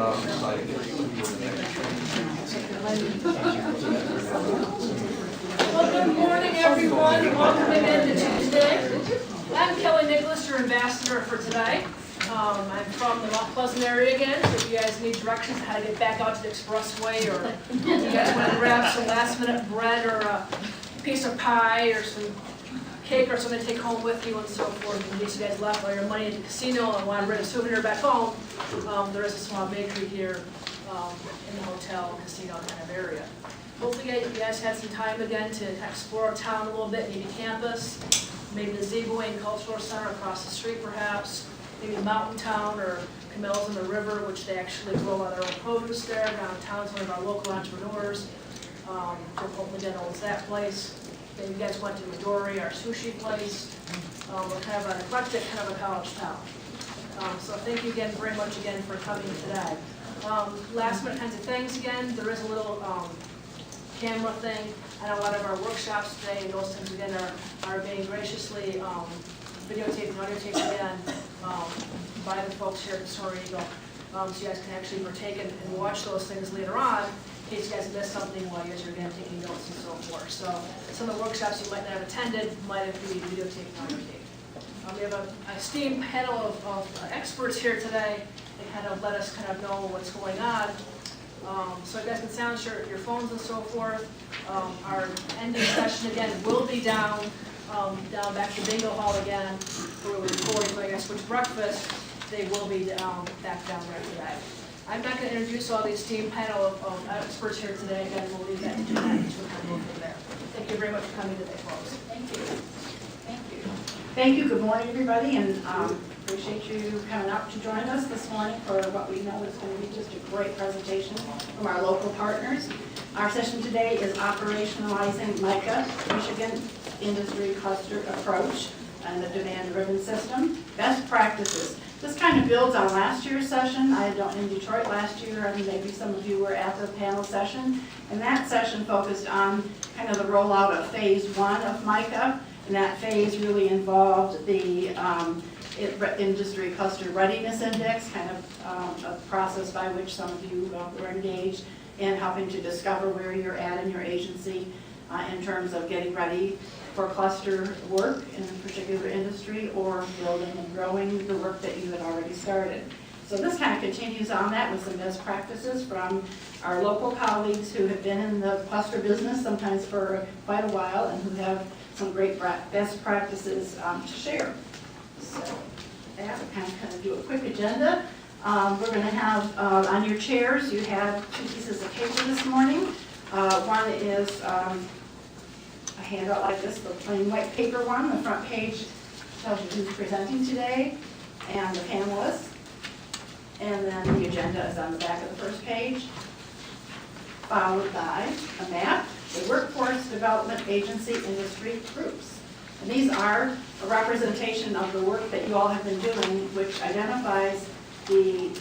Well, good morning, everyone. Welcome again to Tuesday. I'm Kelly Nicholas, your ambassador for today. I'm from the Mount Pleasant area again, so if you guys need directions on how to get back out to the expressway, or if you guys want to grab some last-minute bread or a piece of pie or some cake or something to take home with you and so forth, in case you guys left all your money at the casino and want to bring a souvenir back home, there is a small bakery here in the hotel, casino kind of area. Hopefully you guys had some time again to explore our town a little bit, maybe campus, maybe the Zeegoy and Cultural Center across the street perhaps, maybe Mountain Town or Camels in the River, which they actually grow a lot of their own produce there. Downtown's one of our local entrepreneurs. Jim Holtman owns that place. Maybe you guys went to Midori, our sushi place. We're kind of an eclectic, kind of a college town. So thank you again very much again for coming today. Last minute kinds of things again, there is a little camera thing at a lot of our workshops today, and those things again are being graciously videotaped and audiotaped again by the folks here at Consortium, so you guys can actually partake and watch those things later on in case you guys missed something while you guys are again taking notes and so forth. So some of the workshops you might not have attended might have been videotaped and audiotaped. We have an esteemed panel of experts here today that kind of let us kind of know what's going on. So you guys can silence your phones and so forth. Our ending session again will be down back to the bingo hall again, where we're recording, so I guess, which breakfast, they will be back down there today. I'm not going to introduce all the esteemed panel of experts here today. Again, we'll leave that to Jeanette, which will kind of go from there. Thank you very much for coming today, folks. Thank you. Thank you. Thank you. Good morning, everybody, and appreciate you coming out to join us this morning for what we know is going to be just a great presentation from our local partners. Our session today is Operationalizing MICA, Michigan Industry Cluster Approach, and the demand-driven system. Best practices. This kind of builds on last year's session. I was in Detroit last year, and maybe some of you were at the panel session. And that session focused on kind of the rollout of phase 1 of MICA. And that phase really involved the Industry Cluster Readiness Index, kind of a process by which some of you were engaged in helping to discover where you're at in your agency in terms of getting ready for cluster work in a particular industry, or building and growing the work that you had already started. So this kind of continues on that with some best practices from our local colleagues who have been in the cluster business sometimes for quite a while and who have some great best practices to share. So that, we're kind of do a quick agenda. We're going to have on your chairs, you have 2 pieces of paper this morning. One is a handout like this, the plain white paper one. The front page tells you who's presenting today and the panelists. And then the agenda is on the back of the first page, followed by a map, the workforce development agency industry groups. And these are a representation of the work that you all have been doing, which identifies the,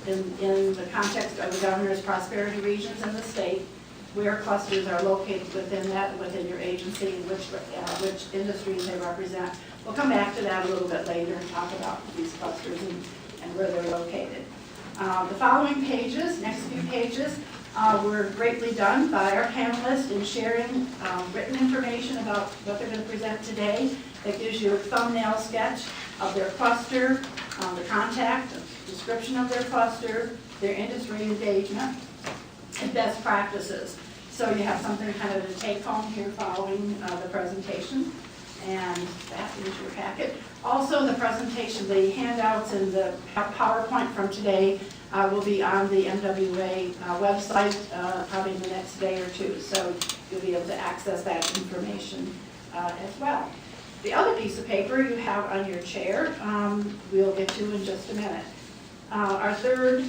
in the context of the governor's prosperity regions in the state, where clusters are located within that, within your agency, and which industries they represent. We'll come back to that a little bit later and talk about these clusters and where they're located. The following pages, next few pages, were greatly done by our panelists in sharing written information about what they're going to present today. That gives you a thumbnail sketch of their cluster, the contact, a description of their cluster, their industry engagement, and best practices. So you have something kind of to take home here following the presentation, and that is your packet. Also the presentation, the handouts and the PowerPoint from today will be on the MWA website probably in the next day or 2, so you'll be able to access that information as well. The other piece of paper you have on your chair, we'll get to in just a minute. Our third,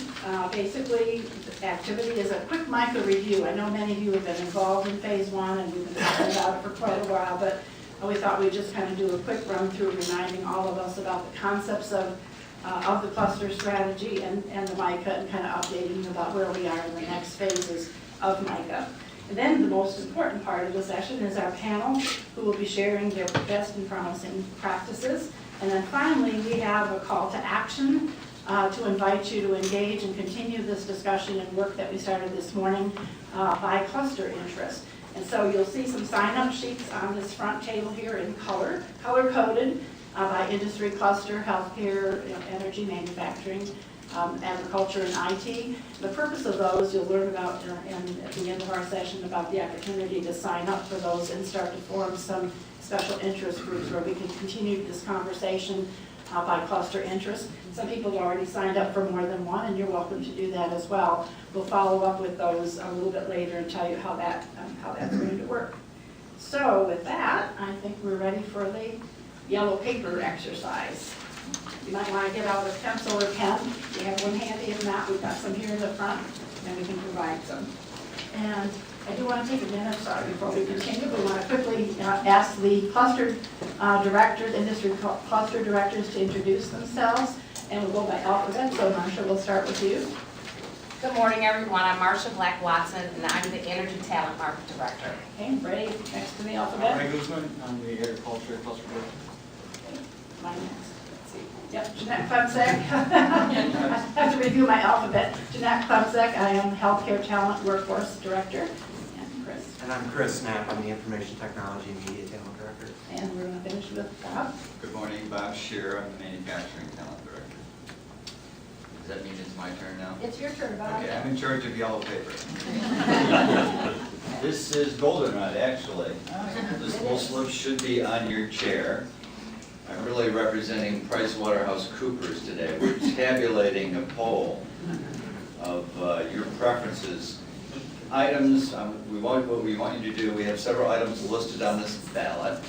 basically, activity is a quick MICA review. I know many of you have been involved in phase 1 and we've been talking about it for quite a while, but we thought we'd just kind of do a quick run through, reminding all of us about the concepts of the cluster strategy and the MICA, and kind of updating you about where we are in the next phases of MICA. And then the most important part of the session is our panel, who will be sharing their best and promising practices. And then finally, we have a call to action to invite you to engage and continue this discussion and work that we started this morning by cluster interest. And so you'll see some sign-up sheets on this front table here in color-coded by industry cluster, healthcare, energy, manufacturing, agriculture, and IT. The purpose of those you'll learn about at the end of our session about the opportunity to sign up for those and start to form some special interest groups where we can continue this conversation by cluster interest. Some people have already signed up for more than one, and you're welcome to do that as well. We'll follow up with those a little bit later and tell you how that's going to work. So with that, I think we're ready for the yellow paper exercise. You might want to get out a pencil or pen. We have one handy. If not, we've got some here in the front, and we can provide some. And I do want to take a minute, before we continue. We want to quickly ask the cluster directors, industry cluster directors, to introduce themselves. And we'll go by alphabet. So Marcia, we'll start with you. Good morning, everyone. I'm Marcia Black-Watson, and I'm the Energy Talent Market Director. Okay, Brady, next to the alphabet. Ray Guzman, I'm the Agriculture Cluster Director. Mine next. Let's see. Yep, Jeanette Klemczak. I have to review my alphabet. Jeanette Klemczak, I am Healthcare Talent Workforce Director. And Chris. And I'm Chris Knapp, I'm the Information Technology and Media Talent Director. And we're going to finish with Bob. Good morning, Bob Shearer, I'm the Manufacturing Talent Director. Does that mean it's my turn now? It's your turn, Bob. Okay, I'm in charge of yellow paper. This is goldenrod, actually. This little slip should be on your chair. I'm really representing PricewaterhouseCoopers today. We're tabulating a poll of your preferences. Items, what we want you to do, we have several items listed on this ballot.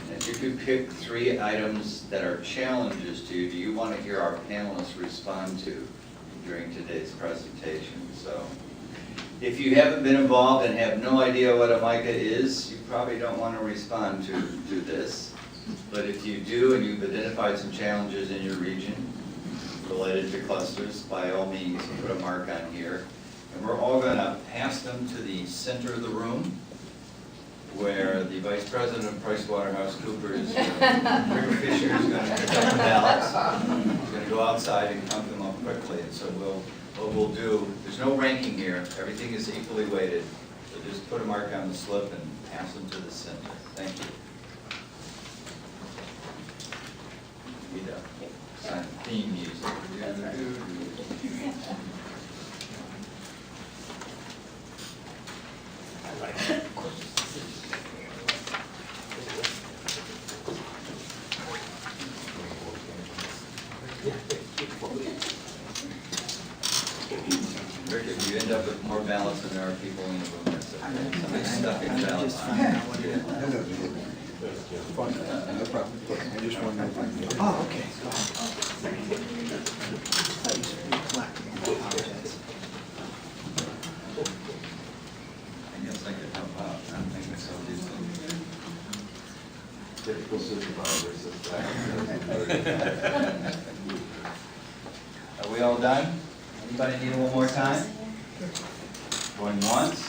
And if you could pick 3 items that are challenges to you, do you want to hear our panelists respond to during today's presentation? So, if you haven't been involved and have no idea what a MICA is, you probably don't want to respond to this. But if you do and you've identified some challenges in your region related to clusters, by all means, put a mark on here. And we're all going to pass them to the center of the room, where the Vice President of PricewaterhouseCoopers, Rick Fisher, is going to pick up the ballots. He's going to go outside and count them up quickly. And so what we'll do, there's no ranking here. Everything is equally weighted. So just put a mark on the slip and pass them to the center. Thank you. Sign theme music. Rick, if you end up with more ballots than there are people in the room, that's okay. Somebody's stuffing ballots on. No problem. I just want to know if I can. Oh, okay. I guess I could help out. I'm thinking so decent. Typical supervisor. Are we all done? Anybody need one more time? Going once,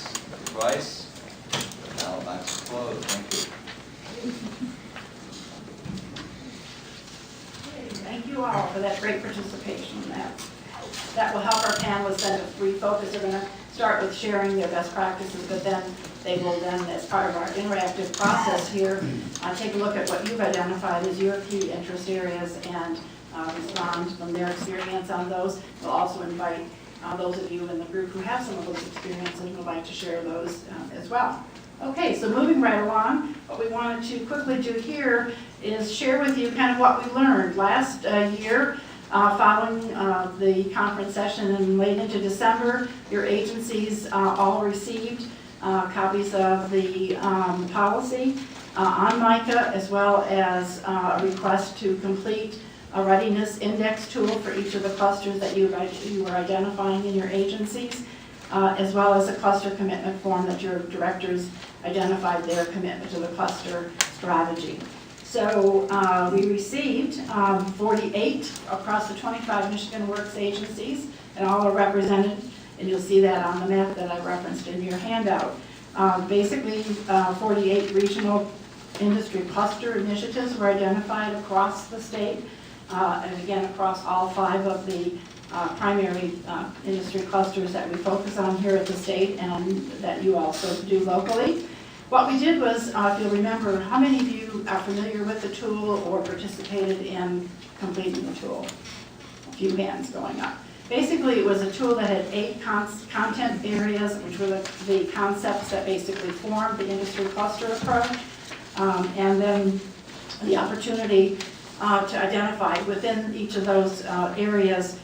twice. Ballot box is closed. Thank you. Thank you all for that great participation. That will help our panelists then to refocus. They're going to start with sharing their best practices, but then they will then, as part of our interactive process here, take a look at what you've identified as your key interest areas and respond from their experience on those. We'll also invite those of you in the group who have some of those experiences and would like to share those as well. Okay, so moving right along, what we wanted to quickly do here is share with you kind of what we learned last year following the conference session and late into December. Your agencies all received copies of the policy on MICA, as well as a request to complete a readiness index tool for each of the clusters that you were identifying in your agencies, as well as a cluster commitment form that your directors identified their commitment to the cluster strategy. So we received 48 across the 25 Michigan Works agencies, and all are represented, and you'll see that on the map that I referenced in your handout. Basically, 48 regional industry cluster initiatives were identified across the state. and again, across all 5 of the primary industry clusters that we focus on here at the state and that you also do locally. What we did was, if you'll remember, how many of you are familiar with the tool or participated in completing the tool? A few hands going up. Basically, it was a tool that had 8 content areas, which were the concepts that basically formed the industry cluster approach, and then the opportunity to identify within each of those areas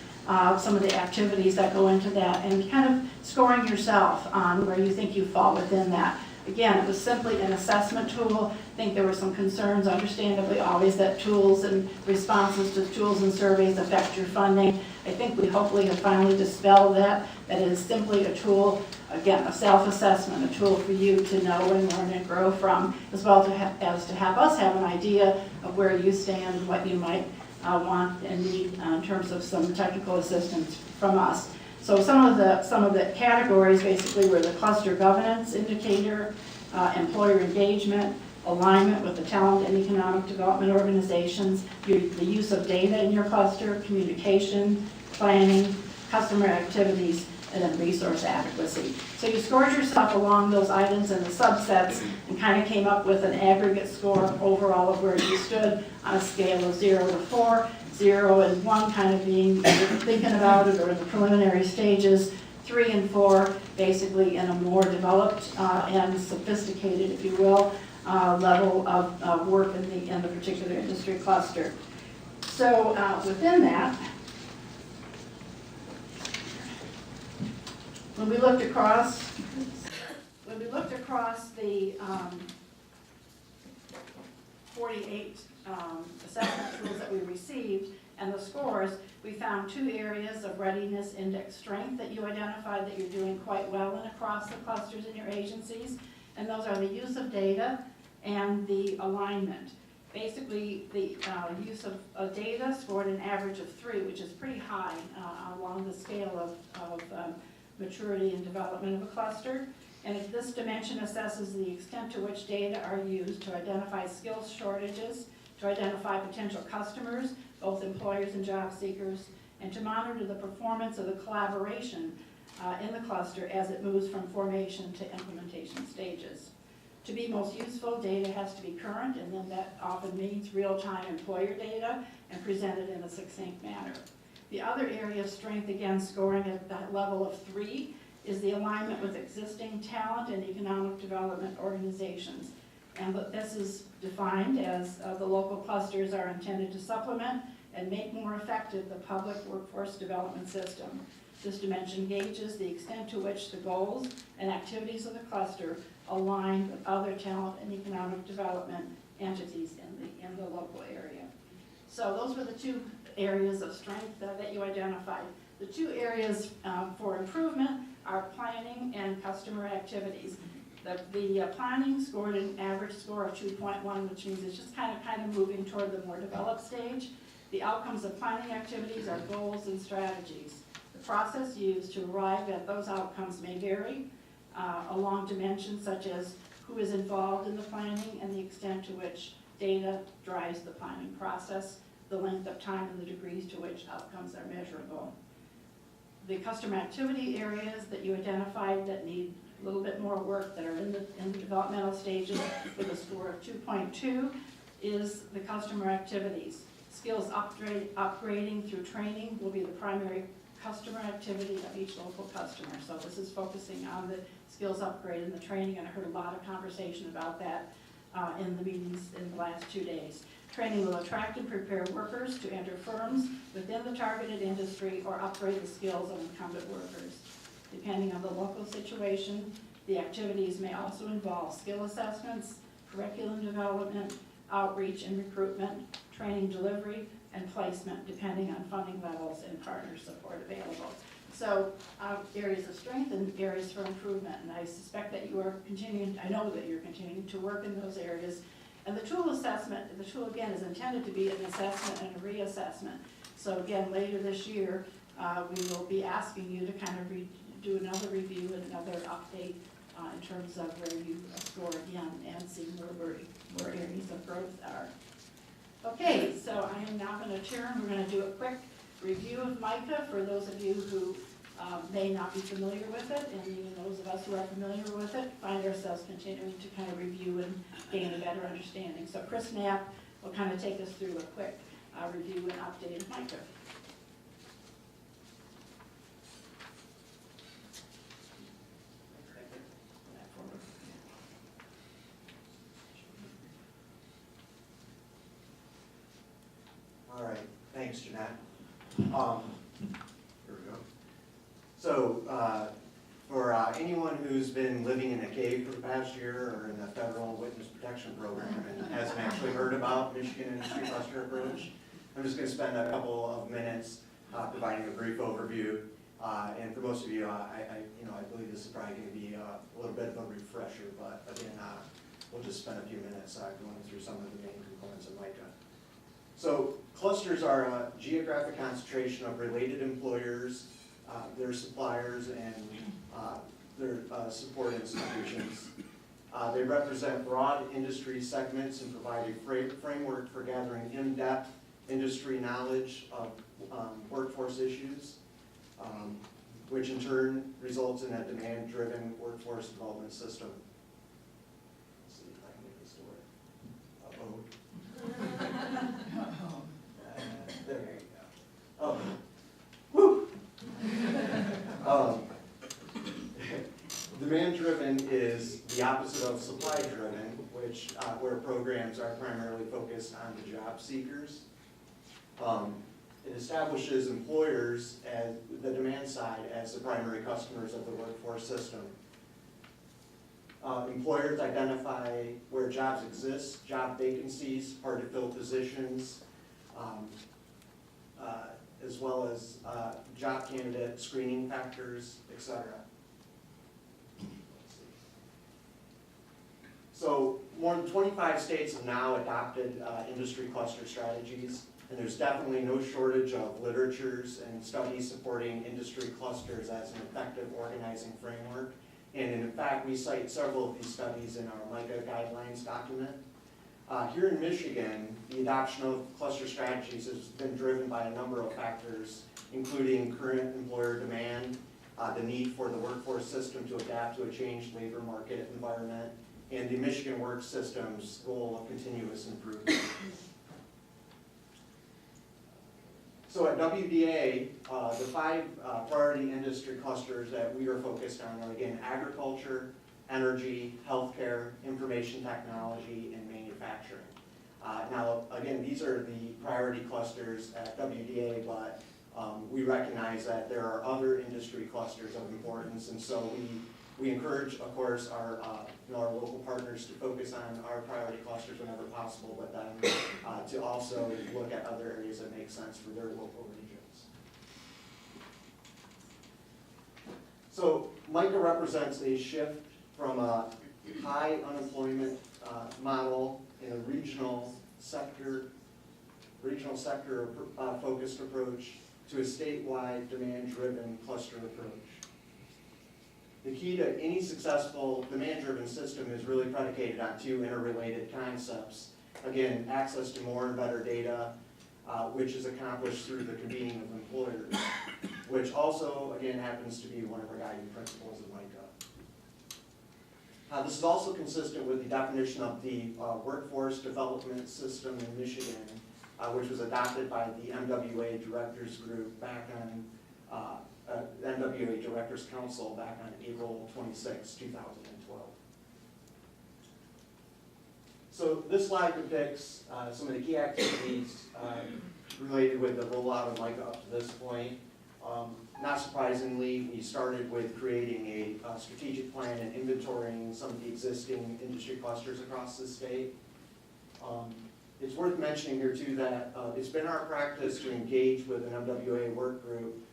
some of the activities that go into that, and kind of scoring yourself on where you think you fall within that. Again, it was simply an assessment tool. I think there were some concerns, understandably, always that tools and responses to tools and surveys affect your funding. I think we hopefully have finally dispelled that. That it is simply a tool, again, a self-assessment, a tool for you to know and learn and grow from, as well as to have us have an idea of where you stand, what you might want and need in terms of some technical assistance from us. So some of the categories basically were the cluster governance indicator, employer engagement, alignment with the talent and economic development organizations, the use of data in your cluster, communication, planning, customer activities, and then resource adequacy. So you scored yourself along those items and the subsets and kind of came up with an aggregate score overall of where you stood on a scale of 0 to 4. 0 and 1 kind of being thinking about it or in the preliminary stages, 3 and 4 basically in a more developed and sophisticated, if you will, level of work in the particular industry cluster. So within that, when we looked across the 48 assessment tools that we received and the scores, we found 2 areas of readiness index strength that you identified that you're doing quite well in across the clusters in your agencies, and those are the use of data and the alignment. Basically, the use of data scored an average of 3, which is pretty high along the scale of maturity and development of a cluster. And if this dimension assesses the extent to which data are used to identify skills shortages, to identify potential customers, both employers and job seekers, and to monitor the performance of the collaboration in the cluster as it moves from formation to implementation stages. To be most useful, data has to be current, and then that often means real-time employer data and presented in a succinct manner. The other area of strength, again, scoring at that level of 3, is the alignment with existing talent and economic development organizations. And this is defined as the local clusters are intended to supplement and make more effective the public workforce development system. This dimension gauges the extent to which the goals and activities of the cluster align with other talent and economic development entities in the local area. So those were the 2 areas of strength that you identified. The 2 areas for improvement are planning and customer activities. The planning scored an average score of 2.1, which means it's just kind of moving toward the more developed stage. The outcomes of planning activities are goals and strategies. The process used to arrive at those outcomes may vary along dimensions such as who is involved in the planning and the extent to which data drives the planning process, the length of time and the degrees to which outcomes are measurable. The customer activity areas that you identified that need a little bit more work, that are in the developmental stages with a score of 2.2 is the customer activities. Skills upgrading through training will be the primary customer activity of each local customer. So this is focusing on the skills upgrade and the training, and I heard a lot of conversation about that in the meetings in the last 2 days. Training will attract and prepare workers to enter firms within the targeted industry or upgrade the skills of incumbent workers. Depending on the local situation, the activities may also involve skill assessments, curriculum development, outreach and recruitment, training delivery, and placement, depending on funding levels and partner support available. So areas of strength and areas for improvement, and I suspect that you are continuing, I know that you're continuing to work in those areas. And the tool assessment, the tool again is intended to be an assessment and a reassessment. So again, later this year, we will be asking you to kind of do another review and another update in terms of where you score again and see where areas of growth are. Okay, so I am now going to turn, we're going to do a quick review of MICA for those of you who may not be familiar with it, and even those of us who are familiar with it find ourselves continuing to kind of review and gain a better understanding. So Chris Knapp will kind of take us through a quick review and update of MICA. All right, thanks, Jeanette. Here we go. So, for anyone who's been living in a cave for the past year or in the federal witness protection program and hasn't actually heard about Michigan Industry Cluster Approach, I'm just going to spend a couple of minutes providing a brief overview. And for most of you, I believe this is probably going to be a little bit of a refresher, but again, we'll just spend a few minutes going through some of the main components of MICA. So clusters are a geographic concentration of related employers, their suppliers, and their support institutions. They represent broad industry segments and provide a framework for gathering in-depth industry knowledge of workforce issues, which in turn results in a demand-driven workforce development system. Let's see if I can make this to work. There you go. Oh, woo! Demand-driven is the opposite of supply-driven, which where programs are primarily focused on the job seekers. It establishes employers as the demand side as the primary customers of the workforce system. Employers identify where jobs exist, job vacancies, hard-to-fill positions, as well as job candidate screening factors, etc. So more than 25 states have now adopted industry cluster strategies, and there's definitely no shortage of literatures and studies supporting industry clusters as an effective organizing framework. And in fact, we cite several of these studies in our MICA guidelines document. Here in Michigan, the adoption of cluster strategies has been driven by a number of factors, including current employer demand, the need for the workforce system to adapt to a changed labor market environment, and the Michigan work system's goal of continuous improvement. So at WDA, the 5 priority industry clusters that we are focused on are, again, agriculture, energy, healthcare, information technology, and manufacturing. Now, again, these are the priority clusters at WDA, but we recognize that there are other industry clusters of importance, and so we encourage, of course, our local partners to focus on our priority clusters whenever possible, but then to also look at other areas that make sense for their local regions. So MICA represents a shift from a high unemployment model in a regional sector focused approach to a statewide demand-driven cluster approach. The key to any successful demand-driven system is really predicated on 2 interrelated concepts. Again, access to more and better data, which is accomplished through the convening of employers, which also, again, happens to be one of our guiding principles of MICA. This is also consistent with the definition of the workforce development system in Michigan, which was adopted by the MWA Directors Group back on MWA Directors Council back on April 26, 2012. So this slide depicts some of the key activities related with the rollout of MICA up to this point. Not surprisingly, we started with creating a strategic plan and inventorying some of the existing industry clusters across the state. It's worth mentioning here too that it's been our practice to engage with an MWA work group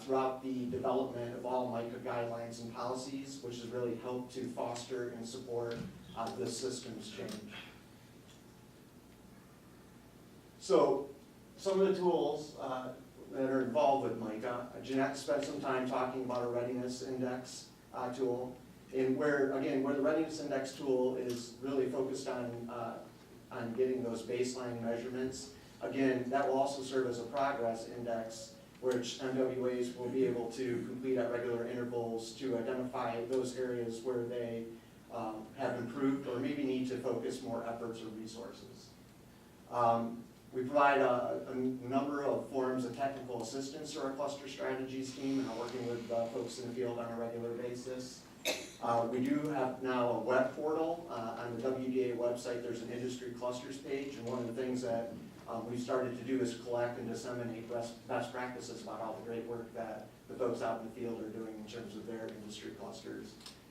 throughout the development of all MICA guidelines and policies, which has really helped to foster and support this system's change. So some of the tools that are involved with MICA, Jeanette spent some time talking about a readiness index tool, and where the readiness index tool is really focused on on getting those baseline measurements. Again, that will also serve as a progress index, which MWAs will be able to complete at regular intervals to identify those areas where they have improved or maybe need to focus more efforts or resources. We provide a number of forms of technical assistance to our cluster strategies team and are working with folks in the field on a regular basis. We do have now a web portal. On the WDA website, there's an industry clusters page, and one of the things that we've started to do is collect and disseminate best practices about all the great work that the folks out in the field are doing in terms of their industry clusters.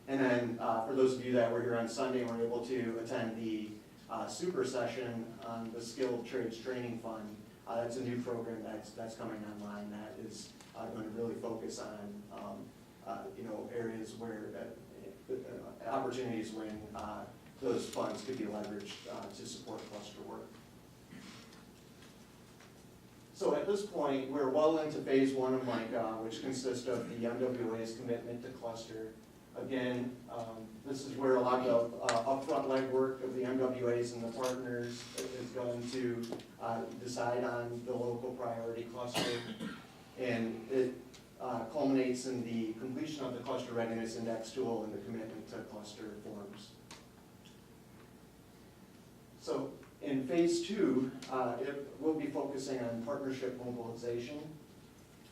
And then for those of you that were here on Sunday and were able to attend the super session on the Skilled Trades Training Fund, that's a new program that's coming online that is going to really focus on areas where opportunities when those funds could be leveraged to support cluster work. So at this point, we're well into phase 1 of MICA, which consists of the MWA's commitment to cluster. Again, this is where a lot of upfront legwork of the MWAs and the partners is going to decide on the local priority cluster. And it culminates in the completion of the Cluster Readiness Index tool and the commitment to cluster forms. So in phase 2, we'll be focusing on partnership mobilization.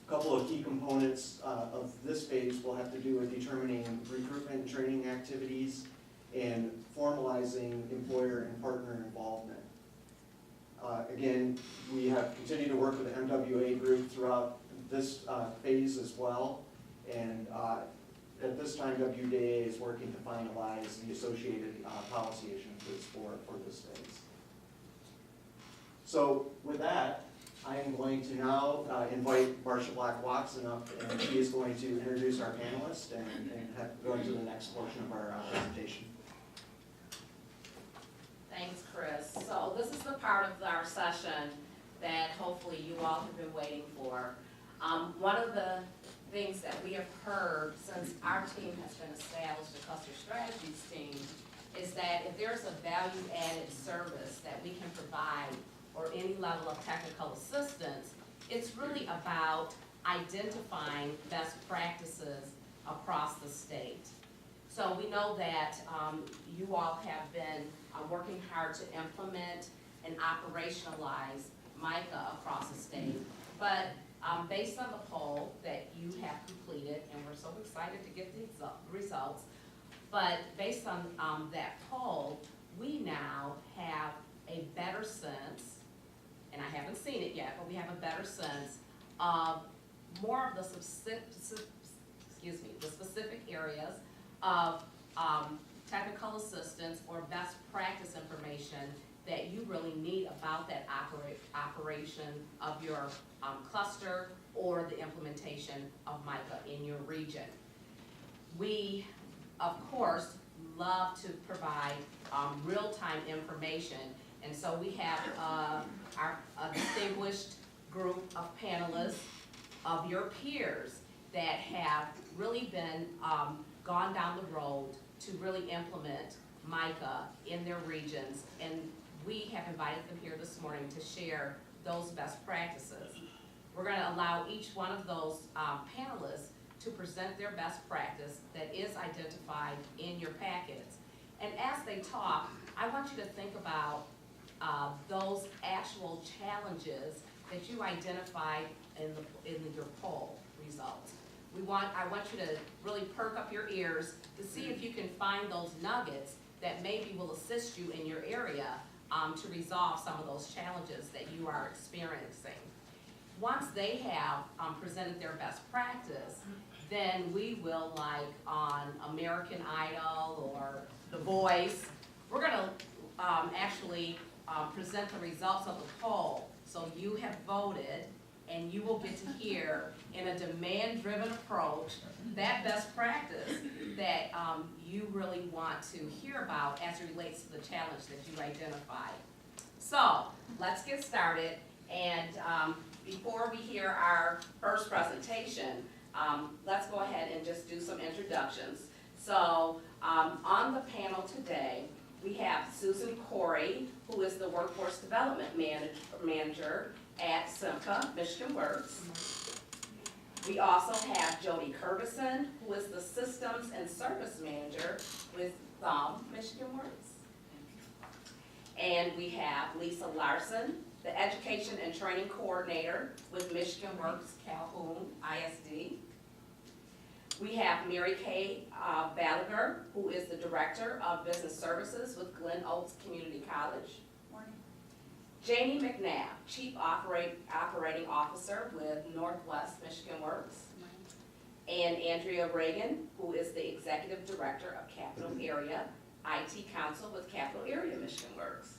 A couple of key components of this phase will have to do with determining recruitment and training activities and formalizing employer and partner involvement. Again, we have continued to work with the MWA group throughout this phase as well, and at this time WDA is working to finalize the associated policy issuances for this phase. So with that, I am going to now invite Marsha Black-Watson up, and she is going to introduce our panelists and go into the next portion of our presentation. Thanks, Chris. So this is the part of our session that hopefully you all have been waiting for. One of the things that we have heard since our team has been established, the Cluster Strategies team, is that if there's a value-added service that we can provide or any level of technical assistance, it's really about identifying best practices across the state. So we know that you all have been working hard to implement and operationalize MICA across the state. But based on the poll that you have completed, and we're so excited to get the results, but based on that poll, we now have a better sense, and I haven't seen it yet, but we have a better sense of more of the specific areas of technical assistance or best practice information that you really need about that operation of your cluster or the implementation of MICA in your region. We, of course, love to provide real-time information, and so we have a distinguished group of panelists of your peers that have really been gone down the road to really implement MICA in their regions, and we have invited them here this morning to share those best practices. We're going to allow each one of those panelists to present their best practice that is identified in your packets. And as they talk, I want you to think about those actual challenges that you identified in your poll results. I want you to really perk up your ears to see if you can find those nuggets that maybe will assist you in your area to resolve some of those challenges that you are experiencing. Once they have presented their best practice, then we will, like on American Idol or The Voice, we're going to actually present the results of the poll. So you have voted, and you will get to hear in a demand-driven approach that best practice that you really want to hear about as it relates to the challenge that you identified. So let's get started, and before we hear our first presentation, let's go ahead and just do some introductions. So on the panel today, We have Susan Corey, who is the Workforce Development Manager at SIMCA, Michigan Works. We also have Jody Curtison, who is the Systems and Service Manager with Michigan Works. And we have Lisa Larson, the Education and Training Coordinator with Michigan Works Calhoun ISD. We have Mary Kay Balaguer, who is the Director of Business Services with Glen Oaks Community College. Morning. Janie McNabb, Chief Operating Officer with Northwest Michigan Works. And Andrea Reagan, who is the Executive Director of Capital Area IT Council with Capital Area Michigan Works.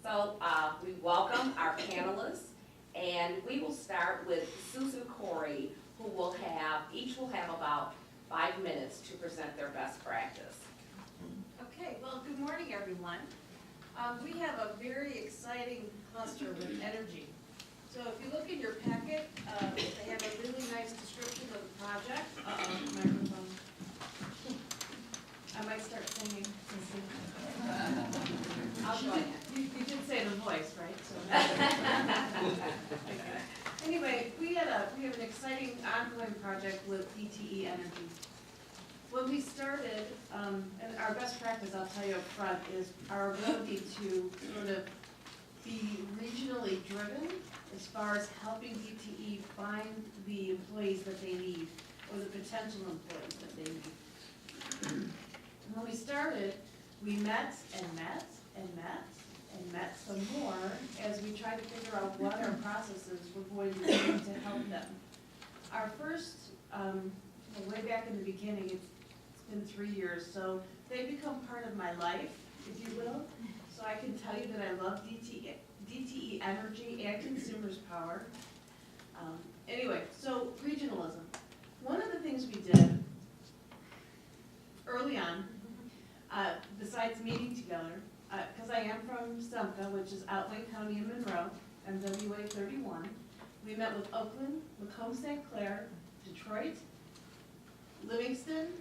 So we welcome our panelists, and we will start with Susan Corey, who will have, each will have about 5 minutes to present their best practice. Okay, well, good morning, everyone. We have a very exciting cluster with energy. So if you look in your packet, they have a really nice description of the project. Microphone. I might start singing. I'll join it. You did say the voice, right? So anyway, we have an exciting ongoing project with DTE Energy. When we started, and our best practice, I'll tell you up front, is our ability to sort of be regionally driven as far as helping DTE find the employees that they need, or the potential employees that they need. When we started, we met and met and met and met some more as we tried to figure out what our processes were going to be to help them. Our first, way back in the beginning, it's been 3 years, so they've become part of my life, if you will. So I can tell you that I love DTE Energy and Consumers Power. Anyway, so regionalism. One of the things we did early on, besides meeting together, because I am from SEMCA, which is Outland County in Monroe, MWA 31. We met with Oakland, Macomb St. Clair, Detroit, Livingston,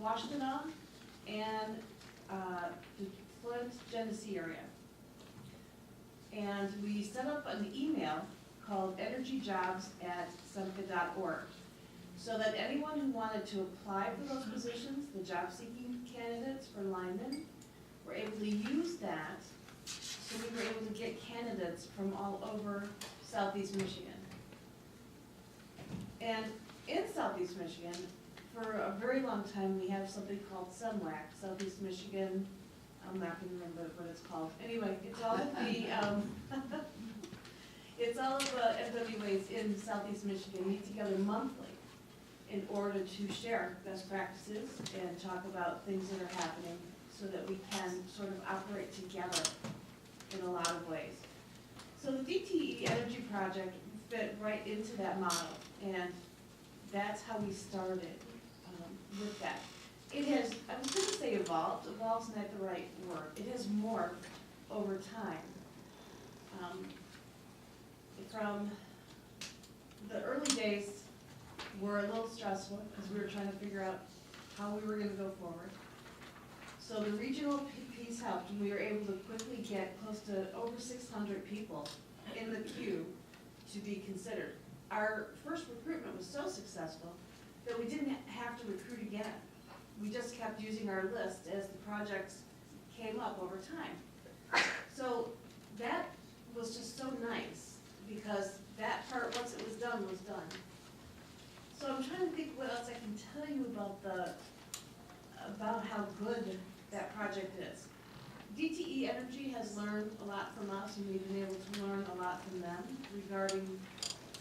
Washtenaw, and the Flint, Genesee area. And we set up an email called energyjobs@semca.org, so that anyone who wanted to apply for those positions, the job-seeking candidates for linemen, were able to use that, so we were able to get candidates from all over Southeast Michigan. And in Southeast Michigan, for a very long time, we have something called SEMWAC, Southeast Michigan, I'm not gonna remember what it's called. Anyway, it's all of the, it's all of the MWAs in Southeast Michigan meet together monthly in order to share best practices and talk about things that are happening so that we can sort of operate together in a lot of ways. So the DTE Energy Project fit right into that model, and that's how we started with that. It has, I was going to say evolved, evolved's not the right word, it has morphed over time. From the early days were a little stressful because we were trying to figure out how we were going to go forward. So the regional piece helped, and we were able to quickly get close to over 600 people in the queue to be considered. Our first recruitment was so successful that we didn't have to recruit again. We just kept using our list as the projects came up over time. So that was just so nice, because that part, once it was done, was done. So I'm trying to think what else I can tell you about how good that project is. DTE Energy has learned a lot from us, and we've been able to learn a lot from them regarding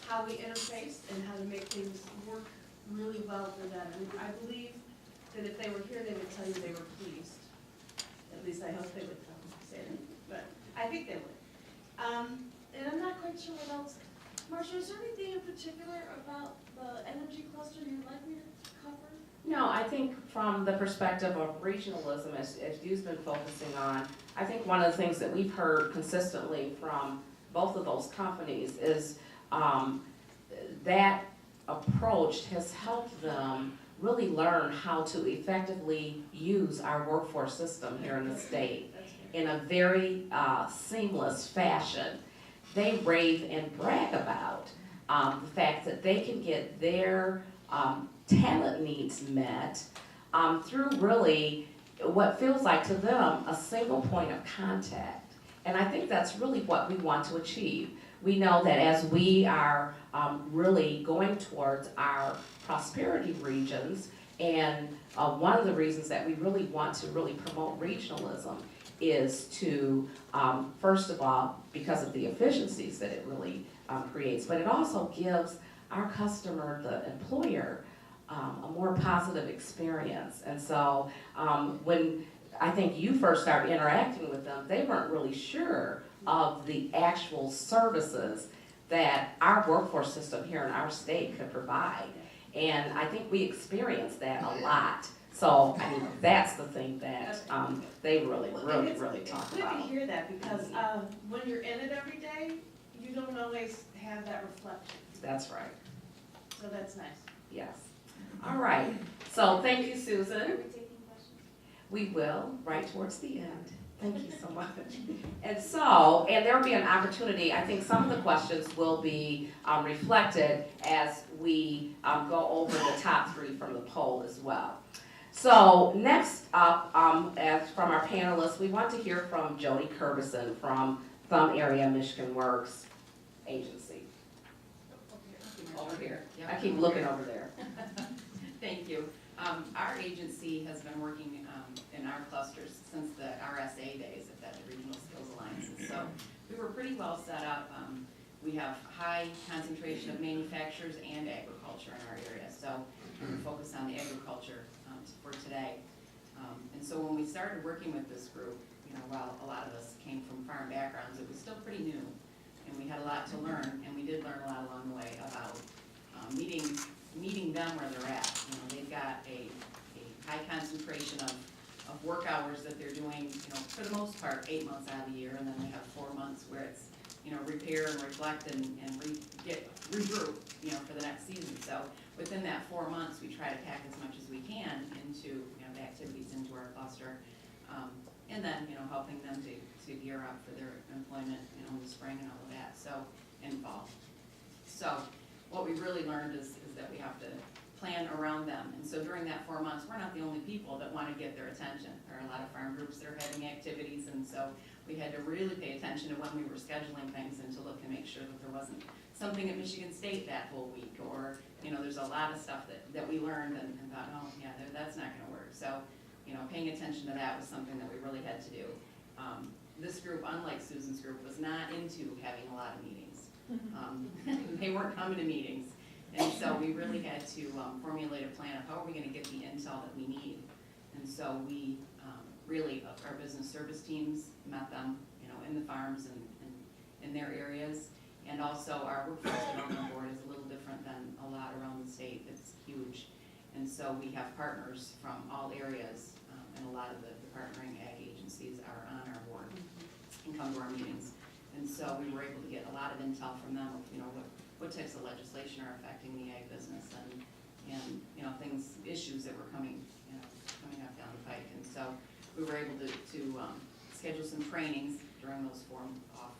how we interface and how to make things work really well for them. And I believe that if they were here, they would tell you they were pleased. At least I hope they would say that, but I think they would. And I'm not quite sure what else. Marcia, is there anything in particular about the energy cluster you'd like me to cover? No, I think from the perspective of regionalism, as you've been focusing on, I think one of the things that we've heard consistently from both of those companies is that approached has helped them really learn how to effectively use our workforce system here in the state in a very seamless fashion. They rave and brag about the fact that they can get their talent needs met through really what feels like to them a single point of contact. And I think that's really what we want to achieve. We know that as we are really going towards our prosperity regions, and one of the reasons that we really want to really promote regionalism is to, first of all, because of the efficiencies that it really creates, but it also gives our customer, the employer, a more positive experience. And so when I think you first started interacting with them, they weren't really sure of the actual services that our workforce system here in our state could provide. And I think we experienced that a lot. So I mean, that's the thing that they really talk about. It's good to hear that, because when you're in it every day, you don't always have that reflection. That's right. So that's nice. Yes. All right. So thank you, Susan. Are we taking questions? We will, right towards the end. Thank you so much. And so, and there will be an opportunity, I think some of the questions will be reflected as we go over the top 3 from the poll as well. So next up, as from our panelists, we want to hear from Jody Curbison from Thumb Area Michigan Works Agency. Over here. Yep. I keep looking over there. Thank you. Our agency has been working in our clusters since the RSA days, if that's the Regional Skills Alliances. So we were pretty well set up. We have high concentration of manufacturers and agriculture in our area. So we focus on the agriculture for today. And so when we started working with this group, you know, while a lot of us came from farm backgrounds, it was still pretty new. And we had a lot to learn, and we did learn a lot along the way about meeting them where they're at. You know, they've got a high concentration of work hours that they're doing, you know, for the most part, 8 months out of the year, and then they have 4 months where it's, you know, repair and reflect and regroup, you know, for the next season. So within that 4 months, we try to pack as much as we can into, you know, the activities into our cluster, and then, you know, helping them to gear up for their employment, you know, in the spring and all of that, so, and fall. So what we really learned is that we have to plan around them. And so during that 4 months, we're not the only people that want to get their attention. There are a lot of farm groups that are having activities, and so we had to really pay attention to when we were scheduling things and to look and make sure that there wasn't something at Michigan State that whole week, or, you know, there's a lot of stuff that we learned and thought, oh, yeah, that's not going to work. So, you know, paying attention to that was something that we really had to do. This group, unlike Susan's group, was not into having a lot of meetings. They weren't coming to meetings. And so we really had to formulate a plan of how are we going to get the intel that we need. And so we really, our business service teams met them, you know, in the farms and in their areas. And also our workforce development board is a little different than a lot around the state. It's huge. And so we have partners from all areas, and a lot of the partnering ag agencies are on our board and come to our meetings. And so we were able to get a lot of intel from them of, you know, what types of legislation are affecting the ag business and you know, issues that were coming up down the pike. And so we were able to schedule some trainings during those 4 off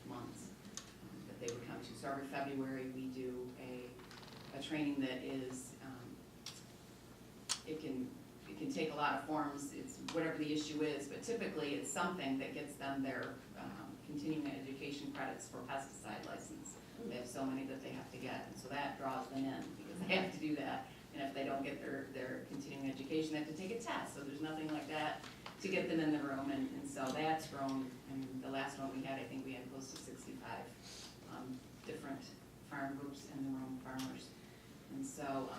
months that they would come to. So every February we do a training that is, it can take a lot of forms. It's whatever the issue is, but typically it's something that gets them their continuing education credits for pesticide license. They have so many that they have to get, and so that draws them in because they have to do that. And if they don't get their continuing education, they have to take a test. So there's nothing like that to get them in the room, and so that's grown. And the last one we had, I think we had close to 65 different farm groups in the room, farmers. And so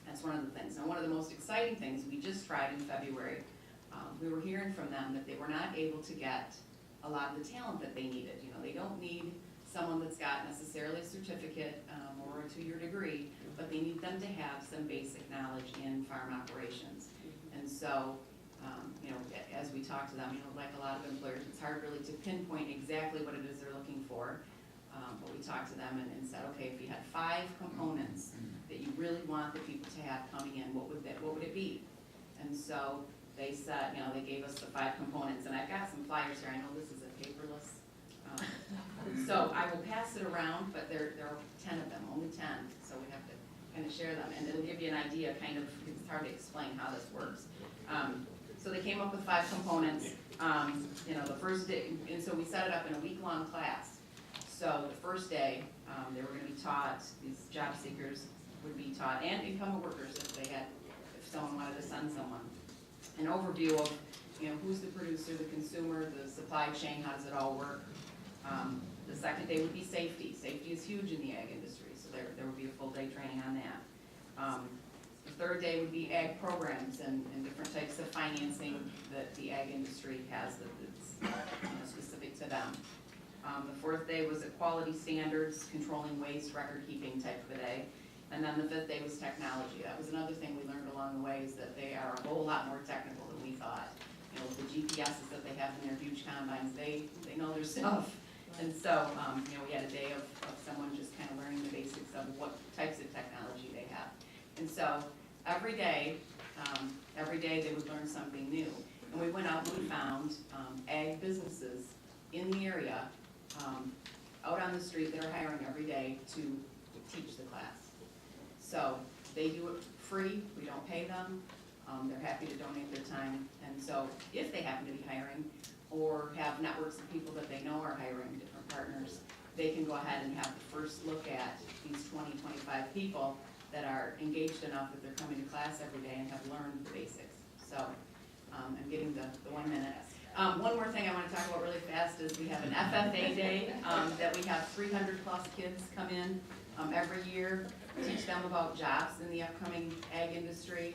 that's one of the things. And one of the most exciting things we just tried in February, we were hearing from them that they were not able to get a lot of the talent that they needed. You know, they don't need someone that's got necessarily a certificate or a 2-year degree, but they need them to have some basic knowledge in farm operations. And so, you know, as we talk to them, you know, like a lot of employers, it's hard really to pinpoint exactly what it is they're looking for. But we talked to them and said, okay, if you had 5 components that you really want the people to have coming in, what would it be? And so they said, they gave us the 5 components, and I've got some flyers here. I know this is a paperless. So I will pass it around, but there are 10 of them, only 10, so we have to kind of share them, and it'll give you an idea, kind of, it's hard to explain how this works. So they came up with 5 components, the first day, and so we set it up in a week-long class. So the first day, they were going to be taught, these job seekers would be taught, and incumbent workers if someone wanted to send someone, an overview of, who's the producer, the consumer, the supply chain, how does it all work. The second day would be safety. Safety is huge in the ag industry, so there would be a full day training on that. The third day would be ag programs and different types of financing that the ag industry has that's specific to them. The fourth day was equality standards, controlling waste, record keeping type of a day. And then the 5th day was technology. That was another thing we learned along the way, is that they are a whole lot more technical than we thought. The GPSs that they have in their huge combines, they know their stuff. And so, we had a day of someone just kind of learning the basics of what types of technology they have. And so every day they would learn something new. And we went out and we found ag businesses in the area, out on the street, that are hiring every day to teach the class. So they do it free, we don't pay them, they're happy to donate their time. And so if they happen to be hiring, or have networks of people that they know are hiring different partners, they can go ahead and have the first look at these 20, 25 people that are engaged enough that they're coming to class every day and have learned the basics. So I'm getting the 1 minute. One more thing I want to talk about really fast is we have an FFA day that we have 300 plus kids come in every year, teach them about jobs in the upcoming ag industry.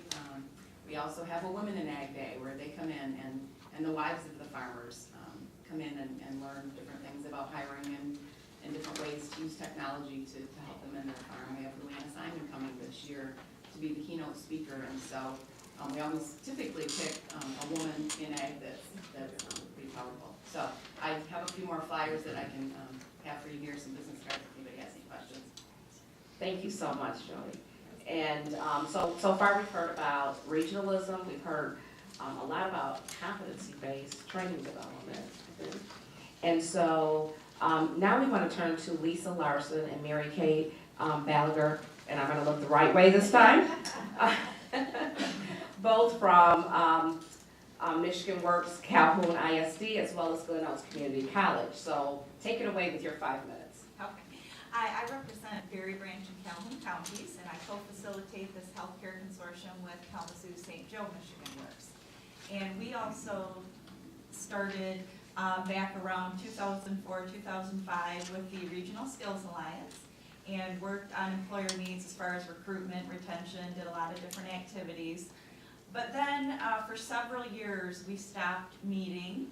We also have a Women in Ag Day where they come in and the wives of the farmers come in and learn different things about hiring and different ways to use technology to help them in their farm. We have Luann Simon coming this year to be the keynote speaker, and so we always typically pick a woman in ag that's pretty powerful. So I have a few more flyers that I can have for you here, some business cards if anybody has any questions. Thank you so much, Jody. And so far we've heard about regionalism, we've heard a lot about competency-based training development. And so now we want to turn to Lisa Larson and Mary Kate Ballagher, and I'm going to look the right way this time. Both from Michigan Works, Calhoun ISD, as well as Glen Oaks Community College. So take it away with your 5 minutes. Okay. I represent Berry Branch and Calhoun counties, and I co-facilitate this healthcare consortium with Kalamazoo St. Joe Michigan Works. And we also started back around 2004, 2005 with the Regional Skills Alliance and worked on employer needs as far as recruitment, retention, did a lot of different activities. But then for several years we stopped meeting,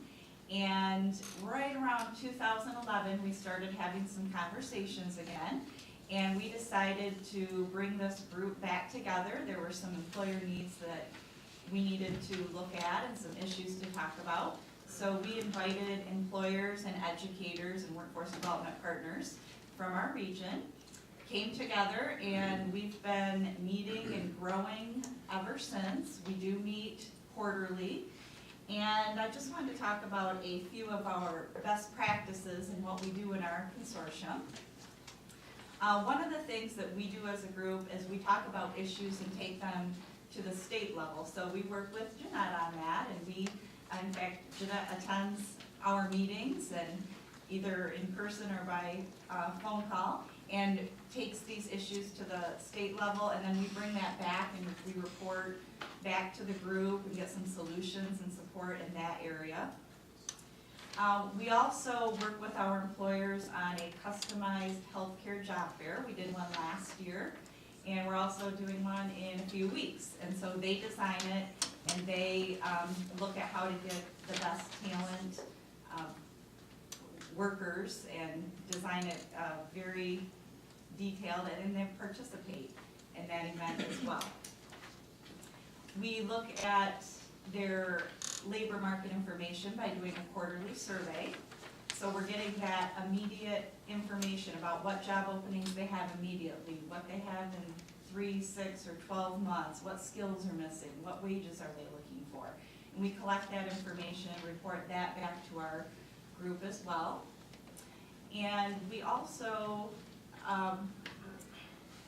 and right around 2011 we started having some conversations again, and we decided to bring this group back together. There were some employer needs that we needed to look at and some issues to talk about. So we invited employers and educators and workforce development partners from our region, came together, and we've been meeting and growing ever since. We do meet quarterly, and I just wanted to talk about a few of our best practices and what we do in our consortium. One of the things that we do as a group is we talk about issues and take them to the state level. So we work with Jeanette on that, and in fact, Jeanette attends our meetings, and either in person or by phone call, and takes these issues to the state level, and then we bring that back and we report back to the group and get some solutions and support in that area. We also work with our employers on a customized healthcare job fair. We did one last year, and we're also doing one in a few weeks. And so they design it, and they look at how to get the best talent workers and design it very detailed, and then participate in that event as well. We look at their labor market information by doing a quarterly survey. So we're getting that immediate information about what job openings they have immediately, what they have in 3, 6, or 12 months, what skills are missing, what wages are they looking for. And we collect that information and report that back to our group as well. And we also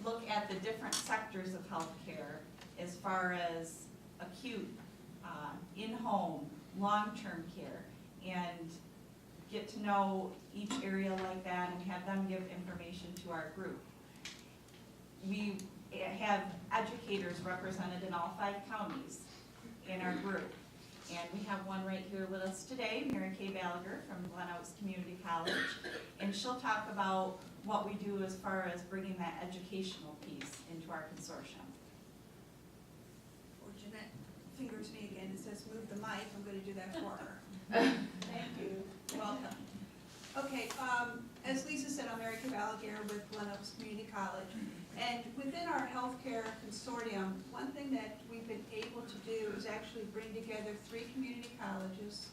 look at the different sectors of healthcare as far as acute, in-home, long-term care, and get to know each area like that and have them give information to our group. We have educators represented in all 5 counties in our group. And we have one right here with us today, Mary Kay Gallagher from Glen Oaks Community College. And she'll talk about what we do as far as bringing that educational piece into our consortium. Or Jeanette fingers me again and says, move the mic, I'm going to do that for her. Thank you. You're welcome. Okay, as Lisa said, I'm Mary Kay Gallagher with Glen Oaks Community College. And within our healthcare consortium, one thing that we've been able to do is actually bring together 3 community colleges,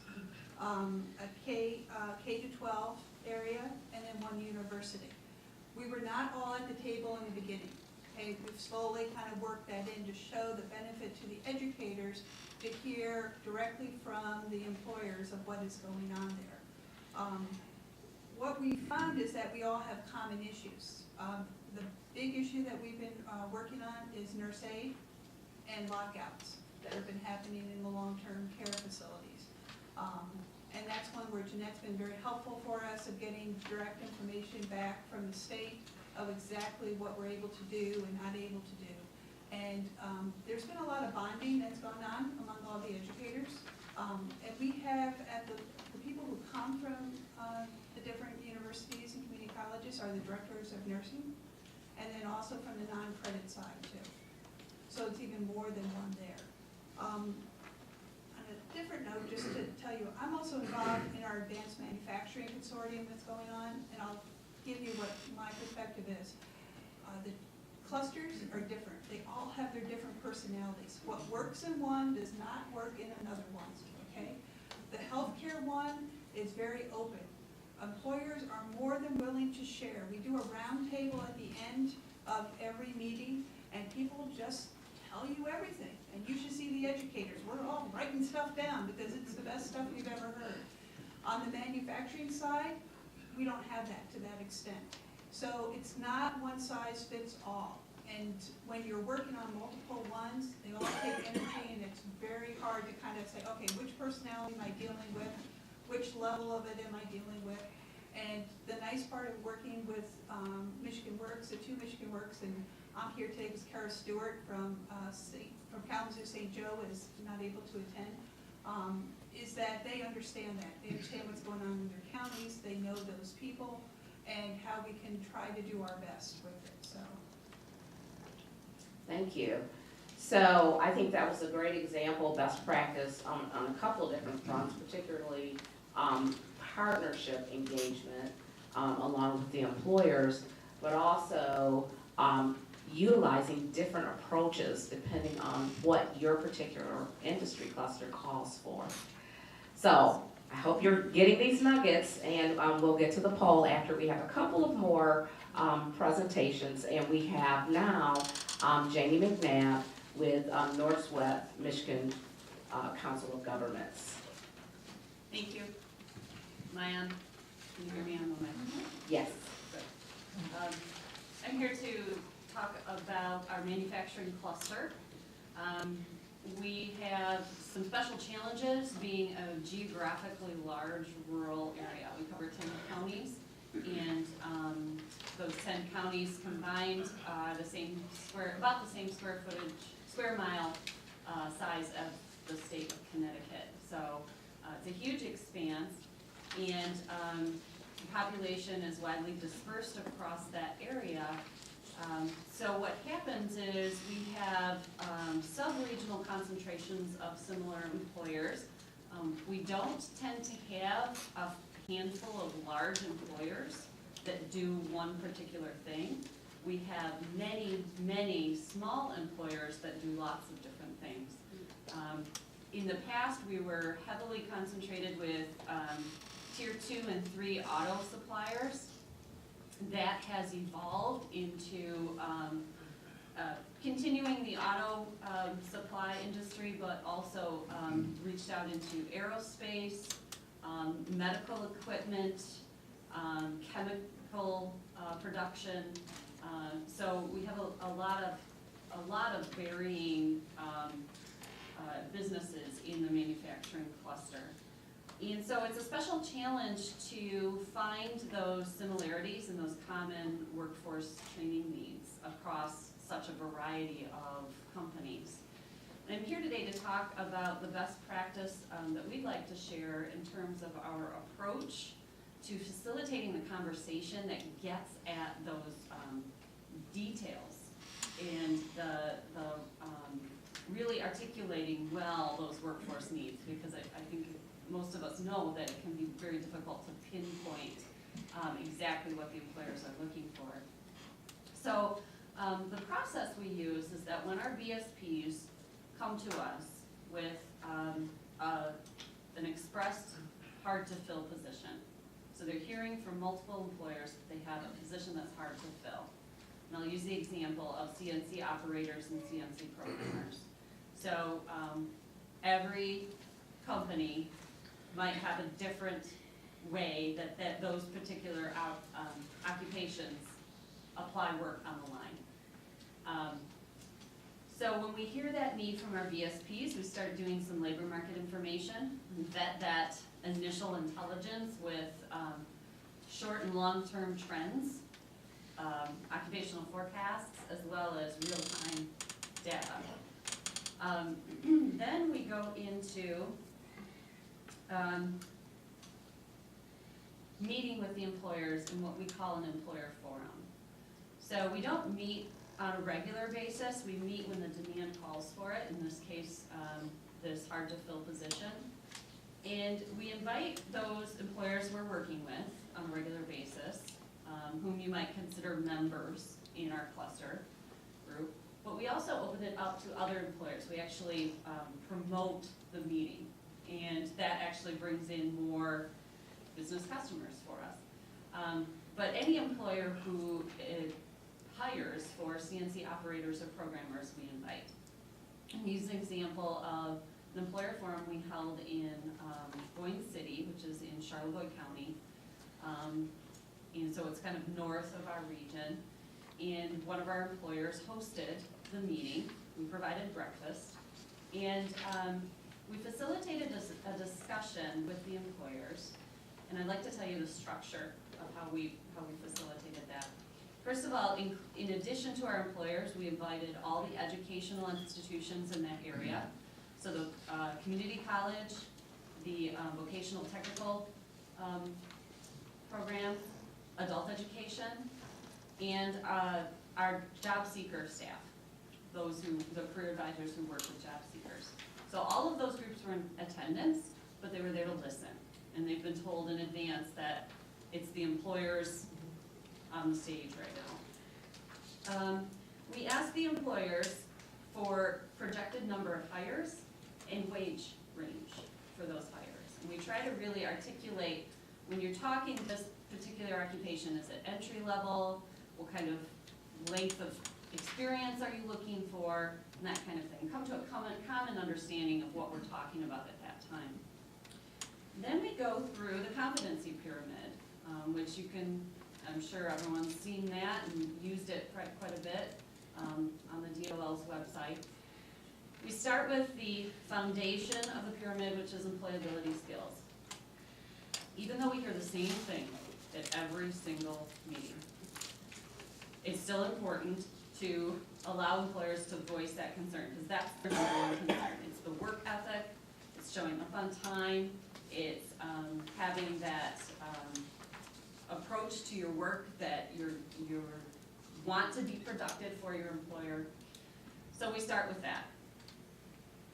a K-12 area, and then 1 university. We were not all at the table in the beginning. Okay, we've slowly kind of worked that in to show the benefit to the educators to hear directly from the employers of what is going on there. What we found is that we all have common issues. The big issue that we've been working on is nurse aid and lockouts that have been happening in the long-term care facilities. And that's one where Jeanette's been very helpful for us of getting direct information back from the state of exactly what we're able to do and not able to do. And there's been a lot of bonding that's gone on among all the educators. And we have, at the people who come from the different universities and community colleges are the directors of nursing, and then also from the non-credit side too. So it's even more than one there. On a different note, just to tell you, I'm also involved in our advanced manufacturing consortium that's going on, and I'll give you what my perspective is. The clusters are different. They all have their different personalities. What works in one does not work in another one, okay? The healthcare one is very open. Employers are more than willing to share. We do a round table at the end of every meeting, and people just tell you everything. And you should see the educators. We're all writing stuff down because it's the best stuff you've ever heard. On the manufacturing side, we don't have that to that extent. So it's not one size fits all. And when you're working on multiple ones, they all take energy, and it's very hard to kind of say, okay, which personality am I dealing with? Which level of it am I dealing with? And the nice part of working with Michigan Works, the 2 Michigan Works, and I'm here today with Kara Stewart from Kalamazoo St. Joe is not able to attend, is that they understand that. They understand what's going on in their counties, they know those people, and how we can try to do our best with it, so. Thank you. So I think that was a great example, best practice on a couple of different fronts, particularly partnership engagement along with the employers, but also utilizing different approaches depending on what your particular industry cluster calls for. So I hope you're getting these nuggets, and we'll get to the poll after we have a couple of more presentations. And we have now Jamie McNabb with Northwest Michigan Council of Governments. Thank you. Am I on? Can you hear me on the mic? Yes. I'm here to talk about our manufacturing cluster. We have some special challenges being a geographically large rural area. We cover 10 counties, and those 10 counties combined about the same square mile size of the state of Connecticut. So it's a huge expanse, and the population is widely dispersed across that area. So what happens is we have sub-regional concentrations of similar employers. We don't tend to have a handful of large employers that do one particular thing. We have many, many small employers that do lots of different things. In the past, we were heavily concentrated with tier 2 and 3 auto suppliers. that has evolved into continuing the auto supply industry, but also reached out into aerospace, medical equipment, chemical production. So we have a lot of varying businesses in the manufacturing cluster. And so it's a special challenge to find those similarities and those common workforce training needs across such a variety of companies. And I'm here today to talk about the best practice that we'd like to share in terms of our approach to facilitating the conversation that gets at those details and the really articulating well those workforce needs, because I think most of us know that it can be very difficult to pinpoint exactly what the employers are looking for. So the process we use is that when our BSPs come to us with an expressed hard-to-fill position, so they're hearing from multiple employers that they have a position that's hard to fill. And I'll use the example of CNC operators and CNC programmers. So every company might have a different way that those particular occupations apply work on the line. So when we hear that need from our VSPs, we start doing some labor market information, vet that initial intelligence with short and long-term trends, occupational forecasts, as well as real-time data. Then we go into meeting with the employers in what we call an employer forum. So we don't meet on a regular basis, we meet when the demand calls for it, in this case, this hard-to-fill position. And we invite those employers we're working with on a regular basis, whom you might consider members in our cluster group, but we also open it up to other employers. We actually promote the meeting, and that actually brings in more business customers for us. But any employer who hires for CNC operators or programmers, we invite. And use an example of an employer forum we held in Boyne City, which is in Charlevoix County. And so it's kind of north of our region. And one of our employers hosted the meeting. We provided breakfast. And we facilitated a discussion with the employers. And I'd like to tell you the structure of how we facilitated that. First of all, in addition to our employers, we invited all the educational institutions in that area. So the community college, the vocational technical program, adult education, and our job seeker staff, the career advisors who work with job seekers. So all of those groups were in attendance, but they were there to listen. And they've been told in advance that it's the employers on the stage right now. We asked the employers for projected number of hires and wage range for those hires. And we try to really articulate, when you're talking this particular occupation, is it entry level? What kind of length of experience are you looking for? And that kind of thing. Come to a common understanding of what we're talking about at that time. Then we go through the Competency Pyramid, which you can, I'm sure everyone's seen that and used it quite a bit on the DOL's website. We start with the foundation of the pyramid, which is employability skills. Even though we hear the same thing at every single meeting, it's still important to allow employers to voice that concern, because that's their number one concern. It's the work ethic, it's showing up on time, it's having that approach to your work that you want to be productive for your employer. So we start with that.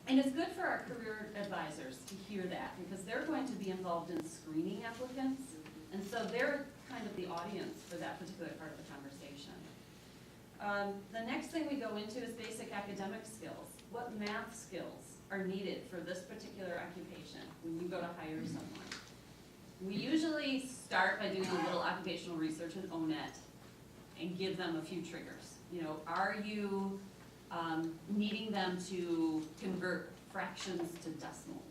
And it's good for our career advisors to hear that, because they're going to be involved in screening applicants, and so they're kind of the audience for that particular part of the conversation. The next thing we go into is basic academic skills. What math skills are needed for this particular occupation when you go to hire someone? We usually start by doing a little occupational research in ONET and give them a few triggers. You know, are you needing them to convert fractions to decimals?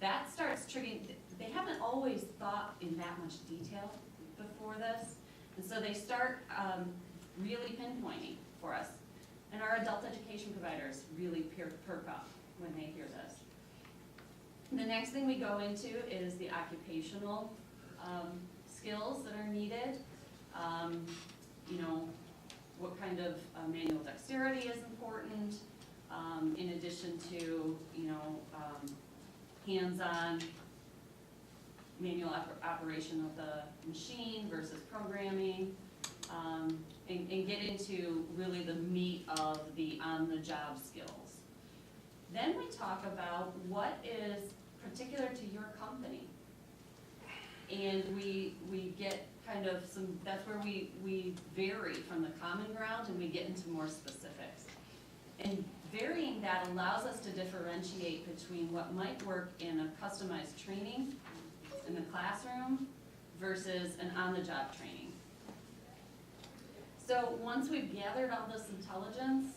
That starts triggering, they haven't always thought in that much detail before this, and so they start really pinpointing for us. And our adult education providers really perk up when they hear this. The next thing we go into is the occupational skills that are needed. You know, what kind of manual dexterity is important, in addition to, you know, hands-on manual operation of the machine versus programming, and get into really the meat of the on-the-job skills. Then we talk about what is particular to your company. And we get kind of some, that's where we vary from the common ground and we get into more specifics. And varying that allows us to differentiate between what might work in a customized training in the classroom versus an on-the-job training. So once we've gathered all this intelligence,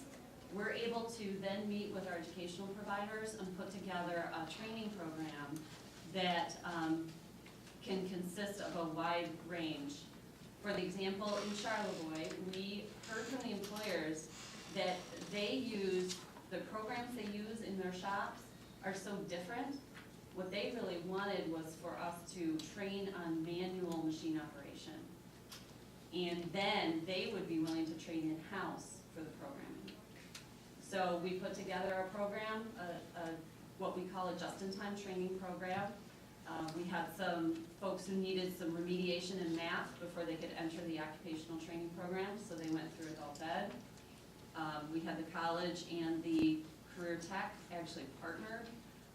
we're able to then meet with our educational providers and put together a training program that can consist of a wide range. For the example, in Charlevoix, we heard from the employers that the programs they use in their shops are so different. What they really wanted was for us to train on manual machine operation. And then they would be willing to train in-house for the programming. So we put together a program, what we call a just-in-time training program. We had some folks who needed some remediation in math before they could enter the occupational training program, so they went through adult ed. We had the college and the career tech actually partnered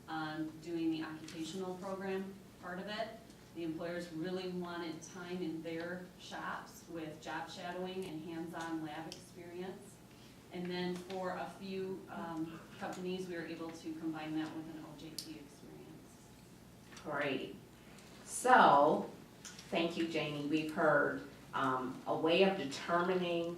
on doing the occupational program part of it. The employers really wanted time in their shops with job shadowing and hands-on lab experience. And then for a few companies, we were able to combine that with an OJT experience. Great. So, thank you, Janie. We've heard a way of determining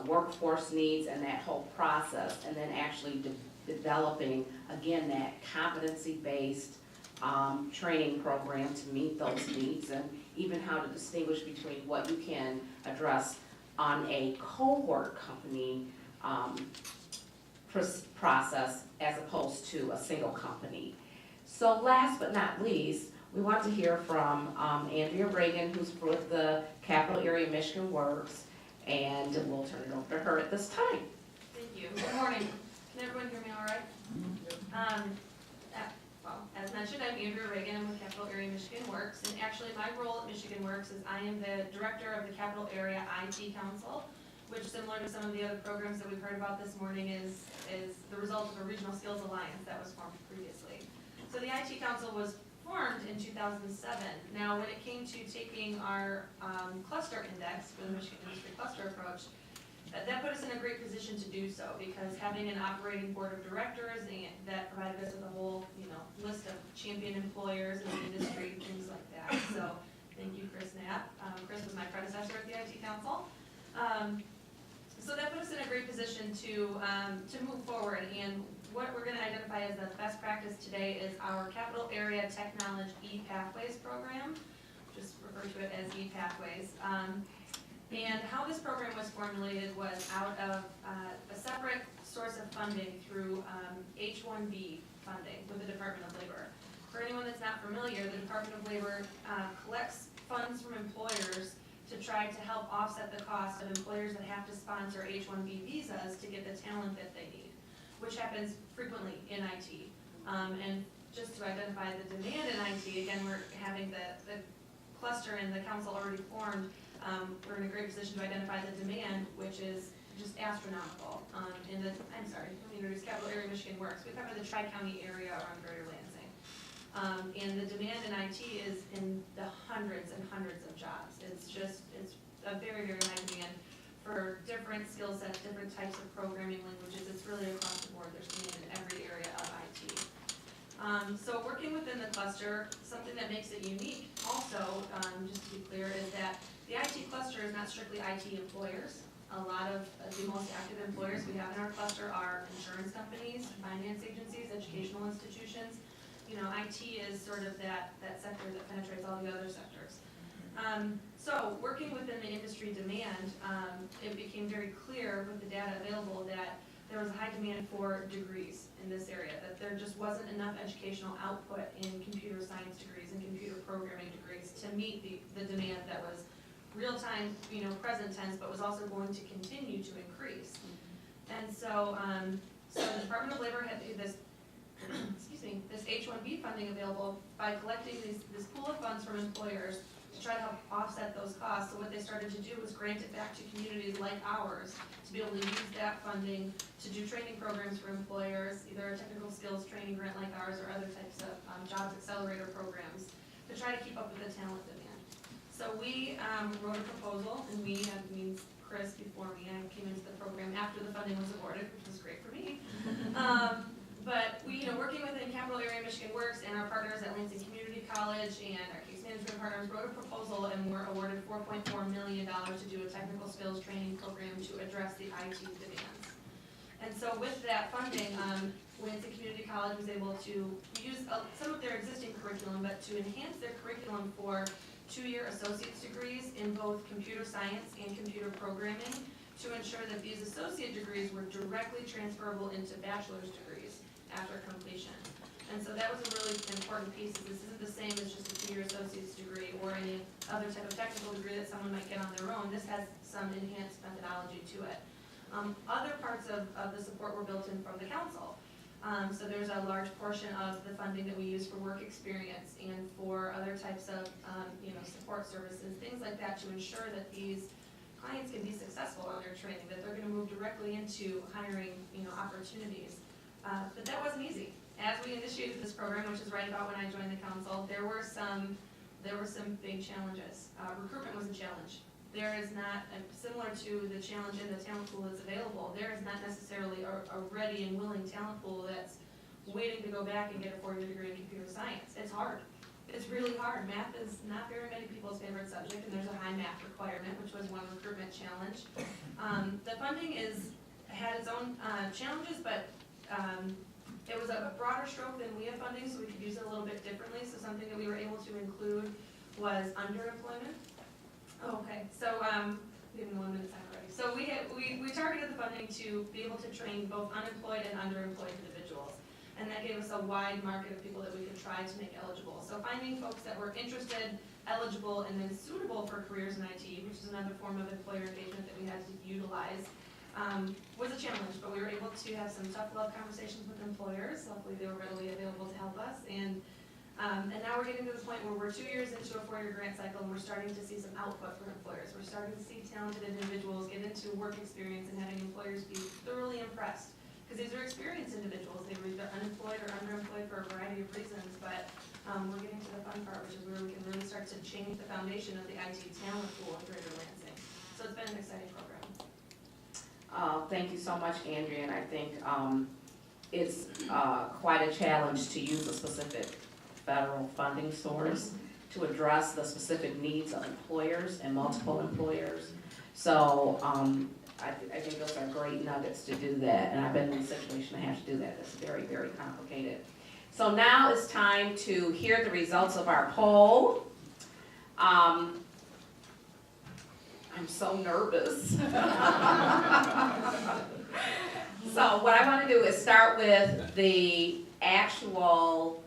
workforce needs and that whole process, and then actually developing, again, that competency-based training program to meet those needs, and even how to distinguish between what you can address on a cohort company process as opposed to a single company. So last but not least, we want to hear from Andrea Reagan, who's with the Capital Area Michigan Works, and we'll turn it over to her at this time. Thank you. Good morning. Can everyone hear me all right? Well, as mentioned, I'm Andrea Reagan. I'm with Capital Area Michigan Works, and actually my role at Michigan Works is I am the director of the Capital Area IT Council, which, similar to some of the other programs that we've heard about this morning, is the result of a Regional Skills Alliance that was formed previously. So the IT Council was formed in 2007. Now, when it came to taking our cluster index for the Michigan Industry Cluster Approach, that put us in a great position to do so, because having an operating board of directors that provided us with a whole, list of champion employers in the industry, things like that. So, thank you, Chris Knapp. Chris was my predecessor at the IT Council. So that put us in a great position to move forward. And what we're going to identify as the best practice today is our Capital Area Technology E-Pathways program, just refer to it as E-Pathways. And how this program was formulated was out of a separate source of funding through H-1B funding with the Department of Labor. For anyone that's not familiar, the Department of Labor collects funds from employers to try to help offset the cost of employers that have to sponsor H-1B visas to get the talent that they need, which happens frequently in IT. And just to identify the demand in IT, again, we're having the cluster and the council already formed. We're in a great position to identify the demand, which is just astronomical. Let me introduce Capital Area Michigan Works. We cover the Tri-County area around Greater Lansing. And the demand in IT is in the hundreds and hundreds of jobs. It's a very, very high demand for different skill sets, different types of programming languages. It's really across the board. There's demand in every area of IT. So working within the cluster, something that makes it unique also, just to be clear, is that the IT cluster is not strictly IT employers. A lot of the most active employers we have in our cluster are insurance companies, finance agencies, educational institutions. You know, IT is sort of that sector that penetrates all the other sectors. So working within the industry demand, it became very clear with the data available that there was a high demand for degrees in this area, that there just wasn't enough educational output in computer science degrees and computer programming degrees to meet the demand that was real-time, present tense, but was also going to continue to increase. And so, the Department of Labor had this, this H-1B funding available by collecting this pool of funds from employers to try to help offset those costs. So what they started to do was grant it back to communities like ours to be able to use that funding to do training programs for employers, either a technical skills training grant like ours or other types of jobs accelerator programs to try to keep up with the talent demand. So we wrote a proposal, and Chris before me, I came into the program after the funding was awarded, which was great for me. But we, working within Capital Area Michigan Works and our partners at Lansing Community College and our case management partners wrote a proposal and were awarded $4.4 million to do a technical skills training program to address the IT demands. And so with that funding, Lansing Community College was able to use some of their existing curriculum, but to enhance their curriculum for 2-year associate's degrees in both computer science and computer programming to ensure that these associate degrees were directly transferable into bachelor's degrees after completion. And so that was a really important piece. This isn't the same as just a 2-year associate's degree or any other type of technical degree that someone might get on their own. This has some enhanced methodology to it. Other parts of the support were built in from the council. So there's a large portion of the funding that we use for work experience and for other types of support services, things like that, to ensure that these clients can be successful in their training, that they're going to move directly into hiring opportunities. But that wasn't easy. As we initiated this program, which is right about when I joined the council, there were some big challenges. Recruitment was a challenge. There is not, similar to the challenge in the talent pool that's available, there is not necessarily a ready and willing talent pool that's waiting to go back and get a 4-year degree in computer science. It's hard. It's really hard. Math is not very many people's favorite subject, and there's a high math requirement, which was one recruitment challenge. The funding had its own challenges, but it was a broader stroke than WIA funding, so we could use it a little bit differently. So something that we were able to include was underemployment. Okay, so we have 1 minute time already. So we targeted the funding to be able to train both unemployed and underemployed individuals, and that gave us a wide market of people that we could try to make eligible. So finding folks that were interested, eligible, and then suitable for careers in IT, which is another form of employer engagement that we had to utilize, was a challenge. But we were able to have some tough love conversations with employers. Luckily, they were readily available to help us, and now we're getting to the point where we're 2 years into a 4-year grant cycle, and we're starting to see some output from employers. We're starting to see talented individuals get into work experience and having employers be thoroughly impressed. Because these are experienced individuals. They were either unemployed or underemployed for a variety of reasons, but we're getting to the fun part, which is where we can really start to change the foundation of the IT talent pool in Greater Lansing. So it's been an exciting program. Thank you so much, Andrea, and I think it's quite a challenge to use a specific federal funding source to address the specific needs of employers and multiple employers. So I think those are great nuggets to do that, and I've been in a situation I have to do that. It's very, very complicated. So now it's time to hear the results of our poll. I'm so nervous. So what I want to do is start with the actual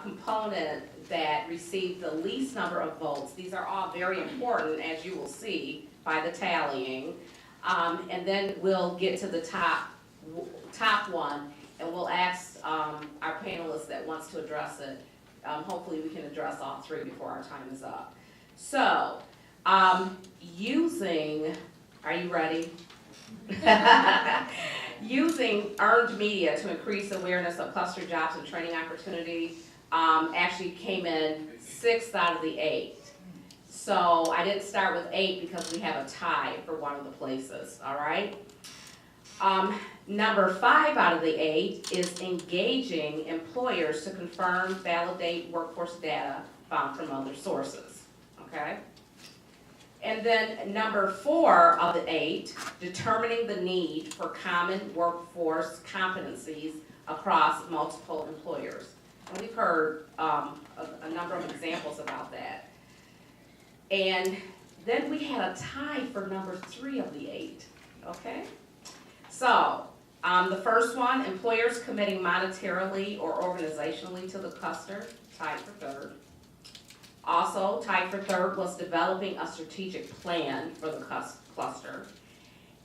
component that received the least number of votes. These are all very important, as you will see by the tallying. And then we'll get to the top one, and we'll ask our panelists that wants to address it. Hopefully we can address all three before our time is up. So, are you ready? Using earned media to increase awareness of cluster jobs and training opportunity actually came in 6 out of the 8. So I didn't start with 8 because we have a tie for one of the places, all right? Number 5 out of the 8 is engaging employers to confirm, validate workforce data found from other sources, okay? And then number 4 of the 8, determining the need for common workforce competencies across multiple employers. And we've heard a number of examples about that. And then we had a tie for number 3 of the 8, okay? So, the first one, employers committing monetarily or organizationally to the cluster, tied for 3rd. Also, tied for 3rd was developing a strategic plan for the cluster.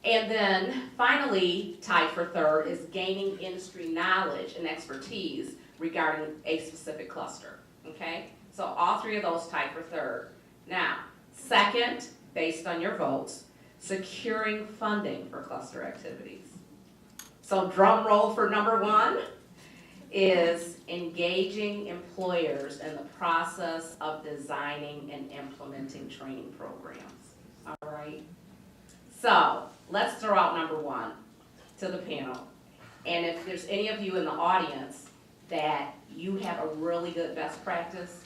And then finally, tied for 3rd is gaining industry knowledge and expertise regarding a specific cluster, okay? So all 3 of those tied for 3rd. Now, 2nd, based on your votes, securing funding for cluster activities. So drum roll for number 1 is engaging employers in the process of designing and implementing training programs. All right? So let's throw out number 1 to the panel. And if there's any of you in the audience that you have a really good best practice,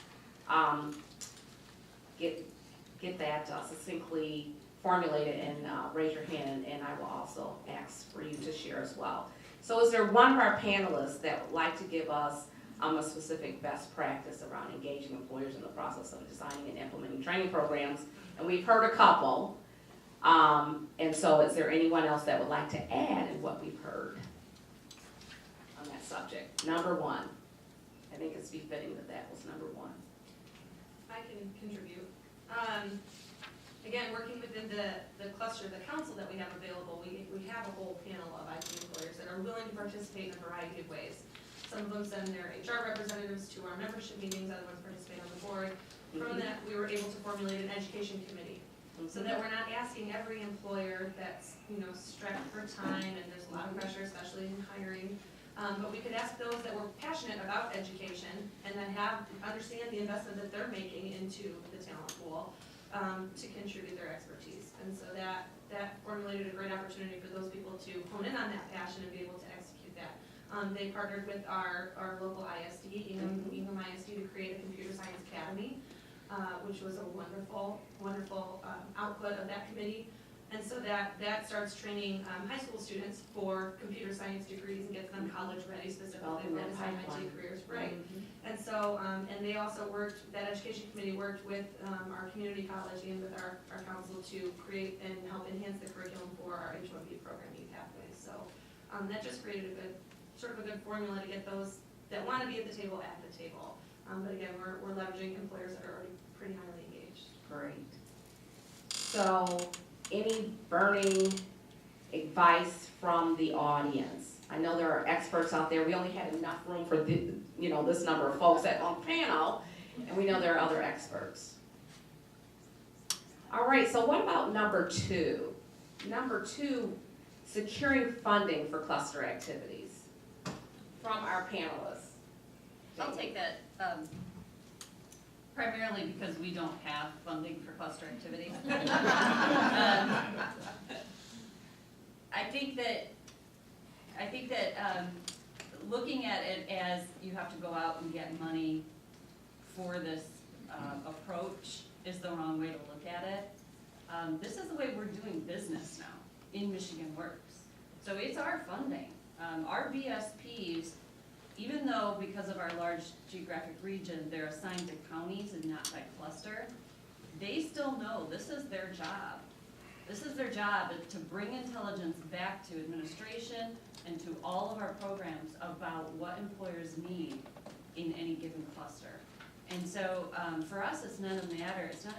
get that succinctly formulated and raise your hand, and I will also ask for you to share as well. So is there one of our panelists that would like to give us a specific best practice around engaging employers in the process of designing and implementing training programs? And we've heard a couple. And so is there anyone else that would like to add in what we've heard on that subject? Number 1. I think it's befitting that that was number 1. I can contribute. Again, working within the cluster, the council that we have available, we have a whole panel of IT employers that are willing to participate in a variety of ways. Some of them send their HR representatives to our membership meetings, other ones participate on the board. From that, we were able to formulate an education committee, so that we're not asking every employer that's, strapped for time, and there's a lot of pressure, especially in hiring. But we could ask those that were passionate about education and that understand the investment that they're making into the talent pool, to contribute their expertise. And so that formulated a great opportunity for those people to hone in on that passion and be able to execute that. They partnered with our local ISD, Ingham ISD, to create a computer science academy, which was a wonderful output of that committee. And so that starts training high school students for computer science degrees and gets them college ready, specifically for design IT careers. Right. And so, and they also that education committee worked with our community college and with our council to create and help enhance the curriculum for our H-1B program pathways. So that just created a good formula to get those that want to be at the table at the table. But again, we're leveraging employers that are already pretty highly engaged. Great. So, any burning advice from the audience? I know there are experts out there. We only had enough room for this number of folks on the panel, and we know there are other experts. All right, so what about number 2? Number 2, securing funding for cluster activities from our panelists. I'll take that, primarily because we don't have funding for cluster activities. I think that looking at it as you have to go out and get money for this approach is the wrong way to look at it. This is the way we're doing business now in Michigan Works. So it's our funding. Our VSPs, even though because of our large geographic region, they're assigned to counties and not by cluster, they still know this is their job. This is their job, to bring intelligence back to administration and to all of our programs about what employers need in any given cluster. And so for us, it's not a matter, it's not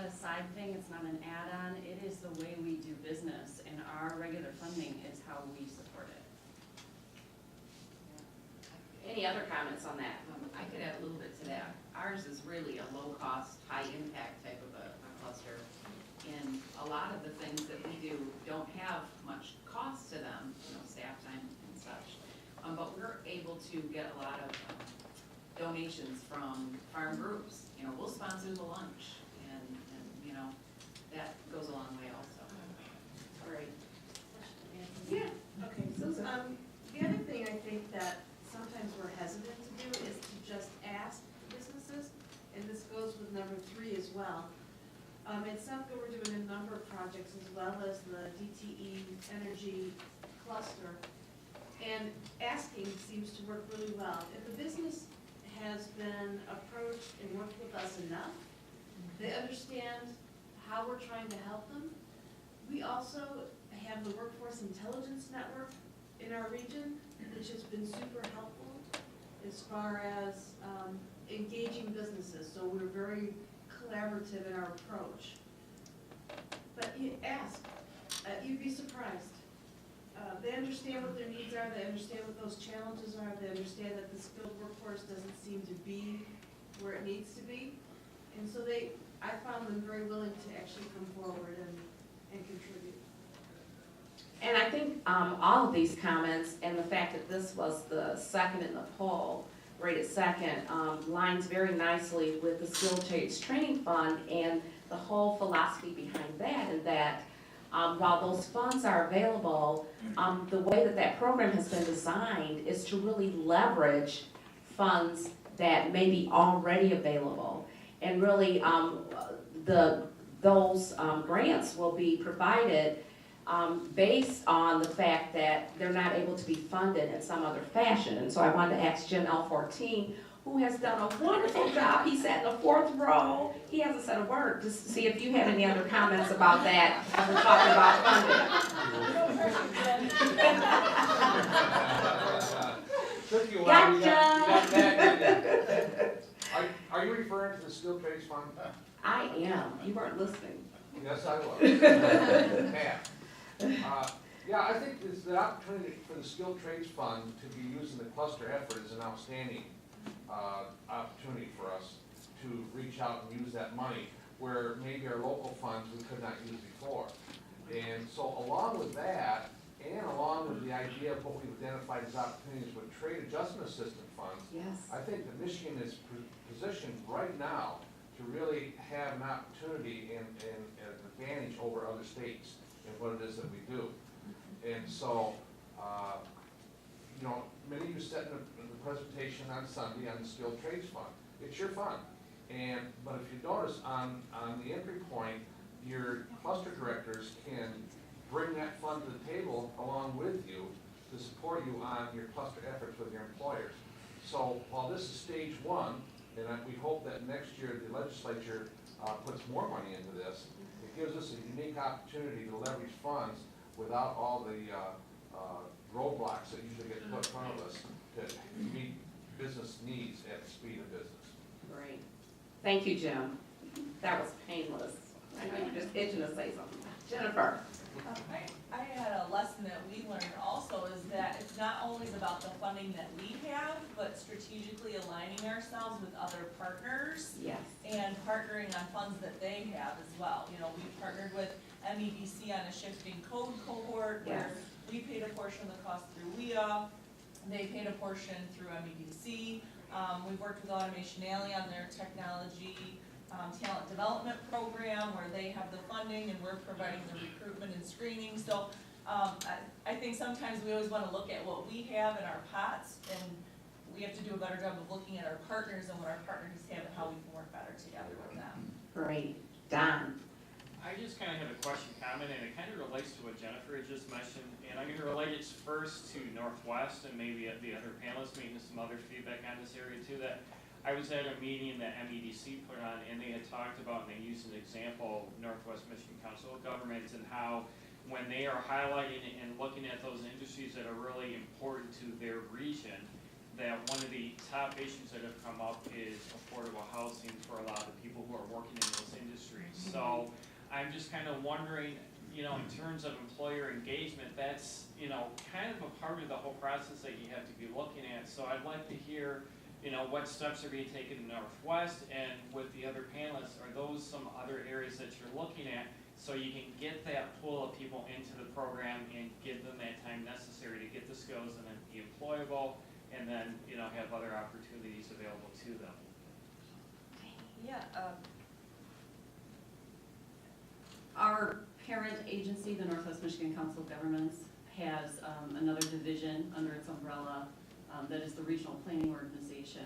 a side thing, it's not an add-on, it is the way we do business, and our regular funding is how we support it. Any other comments on that? I could add a little bit to that. Ours is really a low-cost, high-impact type of a cluster. And a lot of the things that we do don't have much cost to them, staff time and such. But we're able to get a lot of donations from farm groups. We'll sponsor the lunch, and that goes a long way also. Great. Yeah, okay, Susan. well. At SEPCA, we're doing a number of projects as well as the DTE Energy Cluster. And asking seems to work really well. If a business has been approached and worked with us enough, they understand how we're trying to help them. We also have the Workforce Intelligence Network in our region, which has been super helpful as far as engaging businesses. So we're very collaborative in our approach. But you ask, you'd be surprised. They understand what their needs are, they understand what those challenges are, they understand that the skilled workforce doesn't seem to be where it needs to be. And so I found them very willing to actually come forward and contribute. And I think all of these comments and the fact that this was the second in the poll, rated second, lines very nicely with the Skill Trades Training Fund and the whole philosophy behind that, and that while those funds are available, the way that that program has been designed is to really leverage funds that may be already available. And really, those grants will be provided based on the fact that they're not able to be funded in some other fashion. And so I wanted to ask Jim L14, who has done a wonderful job. He sat in the fourth row. He hasn't said a word, just to see if you have any other comments about that when we're talking about funding. Gotcha. Are you referring to the Skill Trades Fund? I am. You weren't listening. Yes, I was. Yeah, I think the opportunity for the Skilled Trades Fund to be used in the cluster effort is an outstanding opportunity for us to reach out and use that money where maybe our local funds we could not use before. And so along with that, and along with the idea of what we've identified as opportunities with trade adjustment assistance funds, Yes. I think that Michigan is positioned right now to really have an opportunity and an advantage over other states in what it is that we do. And so, you know, many of you said in the presentation on Sunday on the Skilled Trades Fund. It's your fund. But if you notice on the entry point, your cluster directors can bring that fund to the table along with you to support you on your cluster efforts with your employers. So while this is stage one, and we hope that next year the legislature puts more money into this, it gives us a unique opportunity to leverage funds without all the roadblocks that usually get put in front of us to meet business needs at the speed of business. Great. Thank you, Jim. That was painless. I know you're just itching to say something. Jennifer. I had a lesson that we learned also is that it's not always about the funding that we have, but strategically aligning ourselves with other partners. Yes. And partnering on funds that they have as well. You know, we partnered with MEDC on a shifting code cohort where we paid a portion of the cost through WIA, they paid a portion through MEDC. We've worked with Operationalizing on their technology talent development program where they have the funding and we're providing the recruitment and screening. So I think sometimes we always want to look at what we have in our pots, and we have to do a better job of looking at our partners and what our partners have and how we can work better together with them. Great. Don. I just kind of have a question, comment, and it kind of relates to what Jennifer had just mentioned, and I'm going to relate it first to Northwest and maybe the other panelists, maybe some other feedback on this area too. That I was at a meeting that MEDC put on, and they had talked about, and they used an example, Northwest Michigan Council of Governments, and how when they are highlighting and looking at those industries that are really important to their region, that one of the top issues that have come up is affordable housing for a lot of the people who are working in those industries. So I'm just kind of wondering, you know, in terms of employer engagement, that's, you know, kind of a part of the whole process that you have to be looking at. So I'd like to hear, you know, what steps are being taken in Northwest, and with the other panelists, are those some other areas that you're looking at so you can get that pool of people into the program and give them that time necessary to get the skills and then be employable, and then, you know, have other opportunities available to them? Yeah. Our parent agency, the Northwest Michigan Council of Governments, has another division under its umbrella that is the Regional Planning Organization.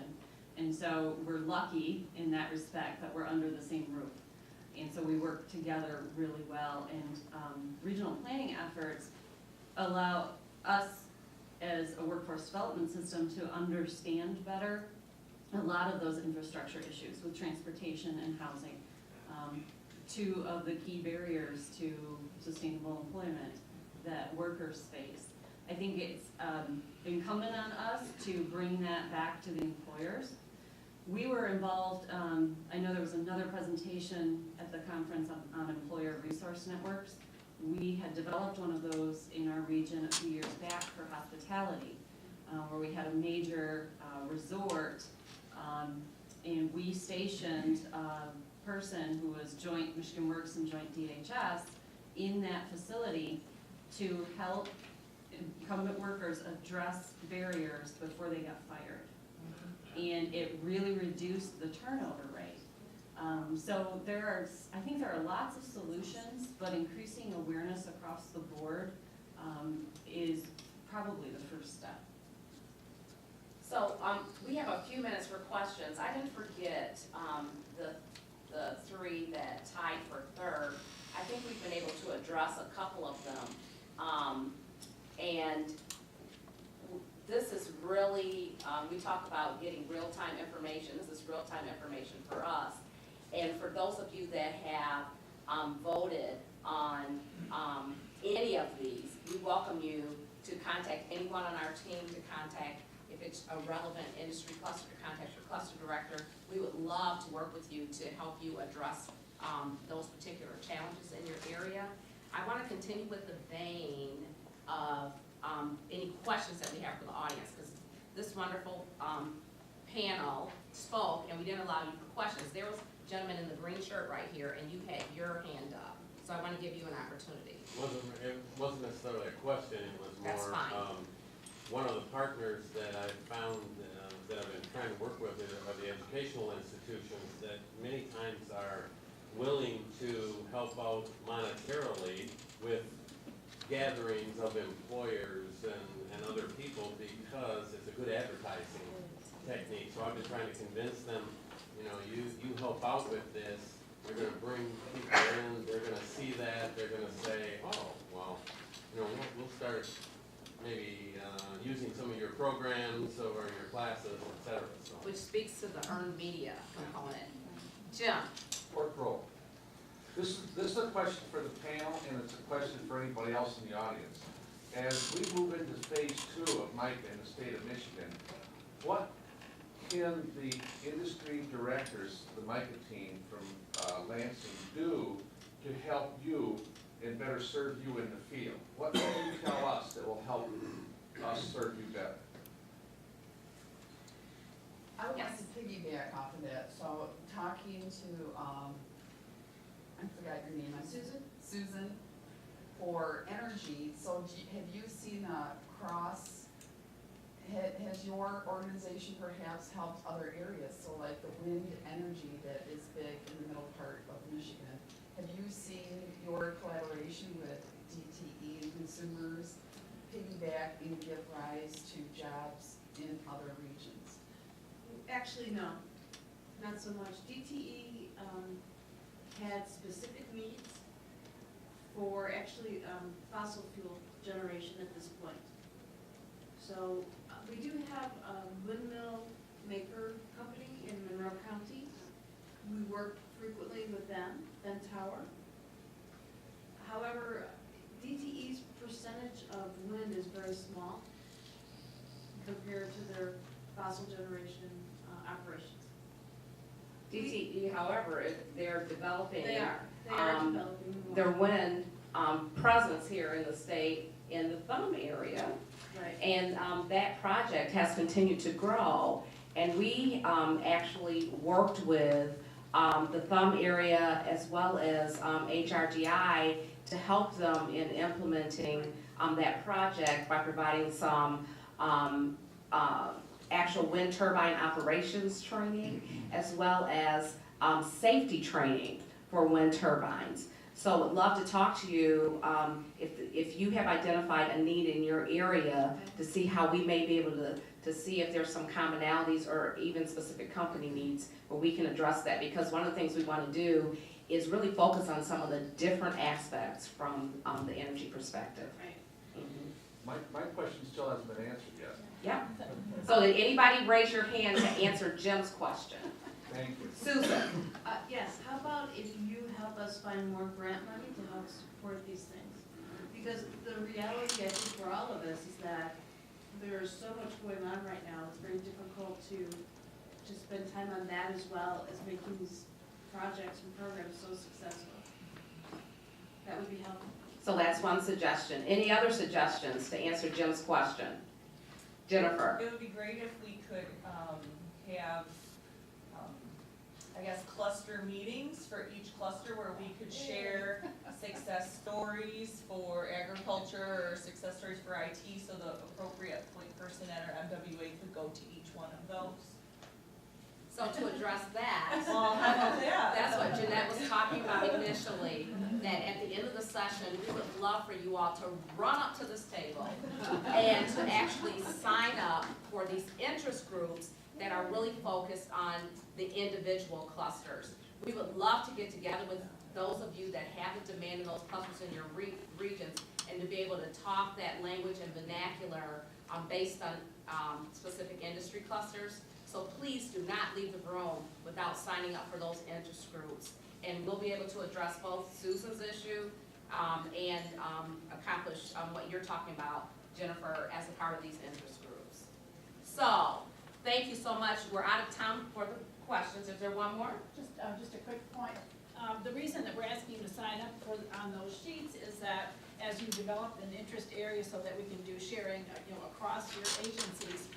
And so we're lucky in that respect that we're under the same roof. And so we work together really well, and regional planning efforts allow us as a workforce development system to understand better a lot of those infrastructure issues with transportation and housing. Two of the key barriers to sustainable employment that workers face. I think it's incumbent on us to bring that back to the employers. We were involved, I know there was another presentation at the conference on employer resource networks. We had developed one of those in our region a few years back for hospitality, where we had a major resort, and we stationed a person who was joint Michigan Works and joint DHS in that facility to help incumbent workers address barriers before they got fired. And it really reduced the turnover rate. So I think there are lots of solutions, but increasing awareness across the board is probably the first step. So, we have a few minutes for questions. I didn't forget, the three that tied for third. I think we've been able to address a couple of them. And this is really, we talk about getting real-time information. This is real-time information for us. And for those of you that have voted on any of these, we welcome you to contact anyone on our team, to contact, if it's a relevant industry cluster, to contact your cluster director. We would love to work with you to help you address those particular challenges in your area. I want to continue with the vein of any questions that we have for the audience, because this wonderful panel spoke and we didn't allow you for questions. There was a gentleman in the green shirt right here, and you had your hand up. So I want to give you an opportunity. It wasn't necessarily a question, it was more, That's fine. One of the partners that I've found that I've been trying to work with are the educational institutions that many times are willing to help out monetarily with gatherings of employers and other people because it's a good advertising technique. So I've been trying to convince them, you help out with this, you're going to bring people in, they're going to see that, they're going to say, oh, well, we'll start maybe using some of your programs or your classes, et cetera. So. Which speaks to the earned media component. Jim. Fourth row. This is a question for the panel, and it's a question for anybody else in the audience. As we move into phase 2 of MICA in the state of Michigan, what can the industry directors, the MICA team from Lansing, do to help you and better serve you in the field? What can you tell us that will help us serve you better? I would like to piggyback off of that. So talking to, I forgot your name, Susan, for energy. So have you seen has your organization perhaps helped other areas? So like the wind energy that is big in the middle part of Michigan. Have you seen your collaboration with DTE and consumers piggyback and give rise to jobs in other regions? Actually, no, not so much. DTE had specific needs for actually fossil fuel generation at this point. So we do have a windmill maker company in Monroe County. We work frequently with them, Ben Tower. However, DTE's percentage of wind is very small compared to their fossil generation operations. DTE, however, they're developing. They are developing more. Their wind presence here in the state, in the Thumb area. Right. And that project has continued to grow. And we actually worked with the Thumb area as well as HRGI to help them in implementing that project by providing some actual wind turbine operations training as well as safety training for wind turbines. So I'd love to talk to you if you have identified a need in your area to see how we may be able to see if there's some commonalities or even specific company needs where we can address that. Because one of the things we want to do is really focused on some of the different aspects from the energy perspective. Right. Mhm. My question still hasn't been answered yet. Yep. So did anybody raise your hand to answer Jim's question? Thank you. Susan? Yes, how about if you help us find more grant money to help support these things? Because the reality, I think, for all of us is that there's so much going on right now, it's very difficult to spend time on that as well as making these projects and programs so successful. That would be helpful. So that's one suggestion. Any other suggestions to answer Jim's question? Jennifer? It would be great if we could, have, I guess, cluster meetings for each cluster where we could share success stories for agriculture or success stories for IT, so the appropriate point person at our MWA could go to each one of those. So to address that, Well, how about that? that's what Jeanette was talking about initially, that at the end of the session, we would love for you all to run up to this table and to actually sign up for these interest groups that are really focused on the individual clusters. We would love to get together with those of you that have the demand in those clusters in your regions and to be able to talk that language and vernacular based on specific industry clusters. So please do not leave the room without signing up for those interest groups. And we'll be able to address both Susan's issue and accomplish what you're talking about, Jennifer, as a part of these interest groups. So, thank you so much. We're out of time for the questions. Is there one more? Just a quick point. The reason that we're asking you to sign up on those sheets is that as you develop an interest area so that we can do sharing, across your agencies,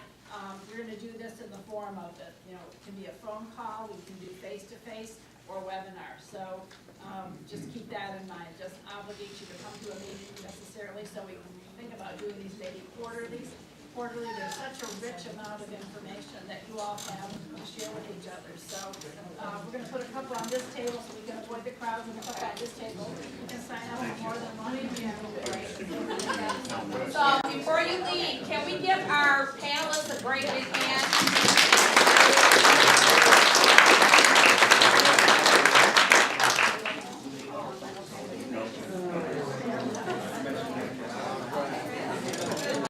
we're going to do this in the form of it can be a phone call, we can do face-to-face or webinar. So just keep that in mind. It doesn't obligate you to come to a meeting necessarily, so we can think about doing these maybe quarterly. There's such a rich amount of information that you all have to share with each other. So we're going to put a couple on this table so we can avoid the crowds, and a couple on this table. You can sign up for more than one. So before you leave, can we give our panelists a great big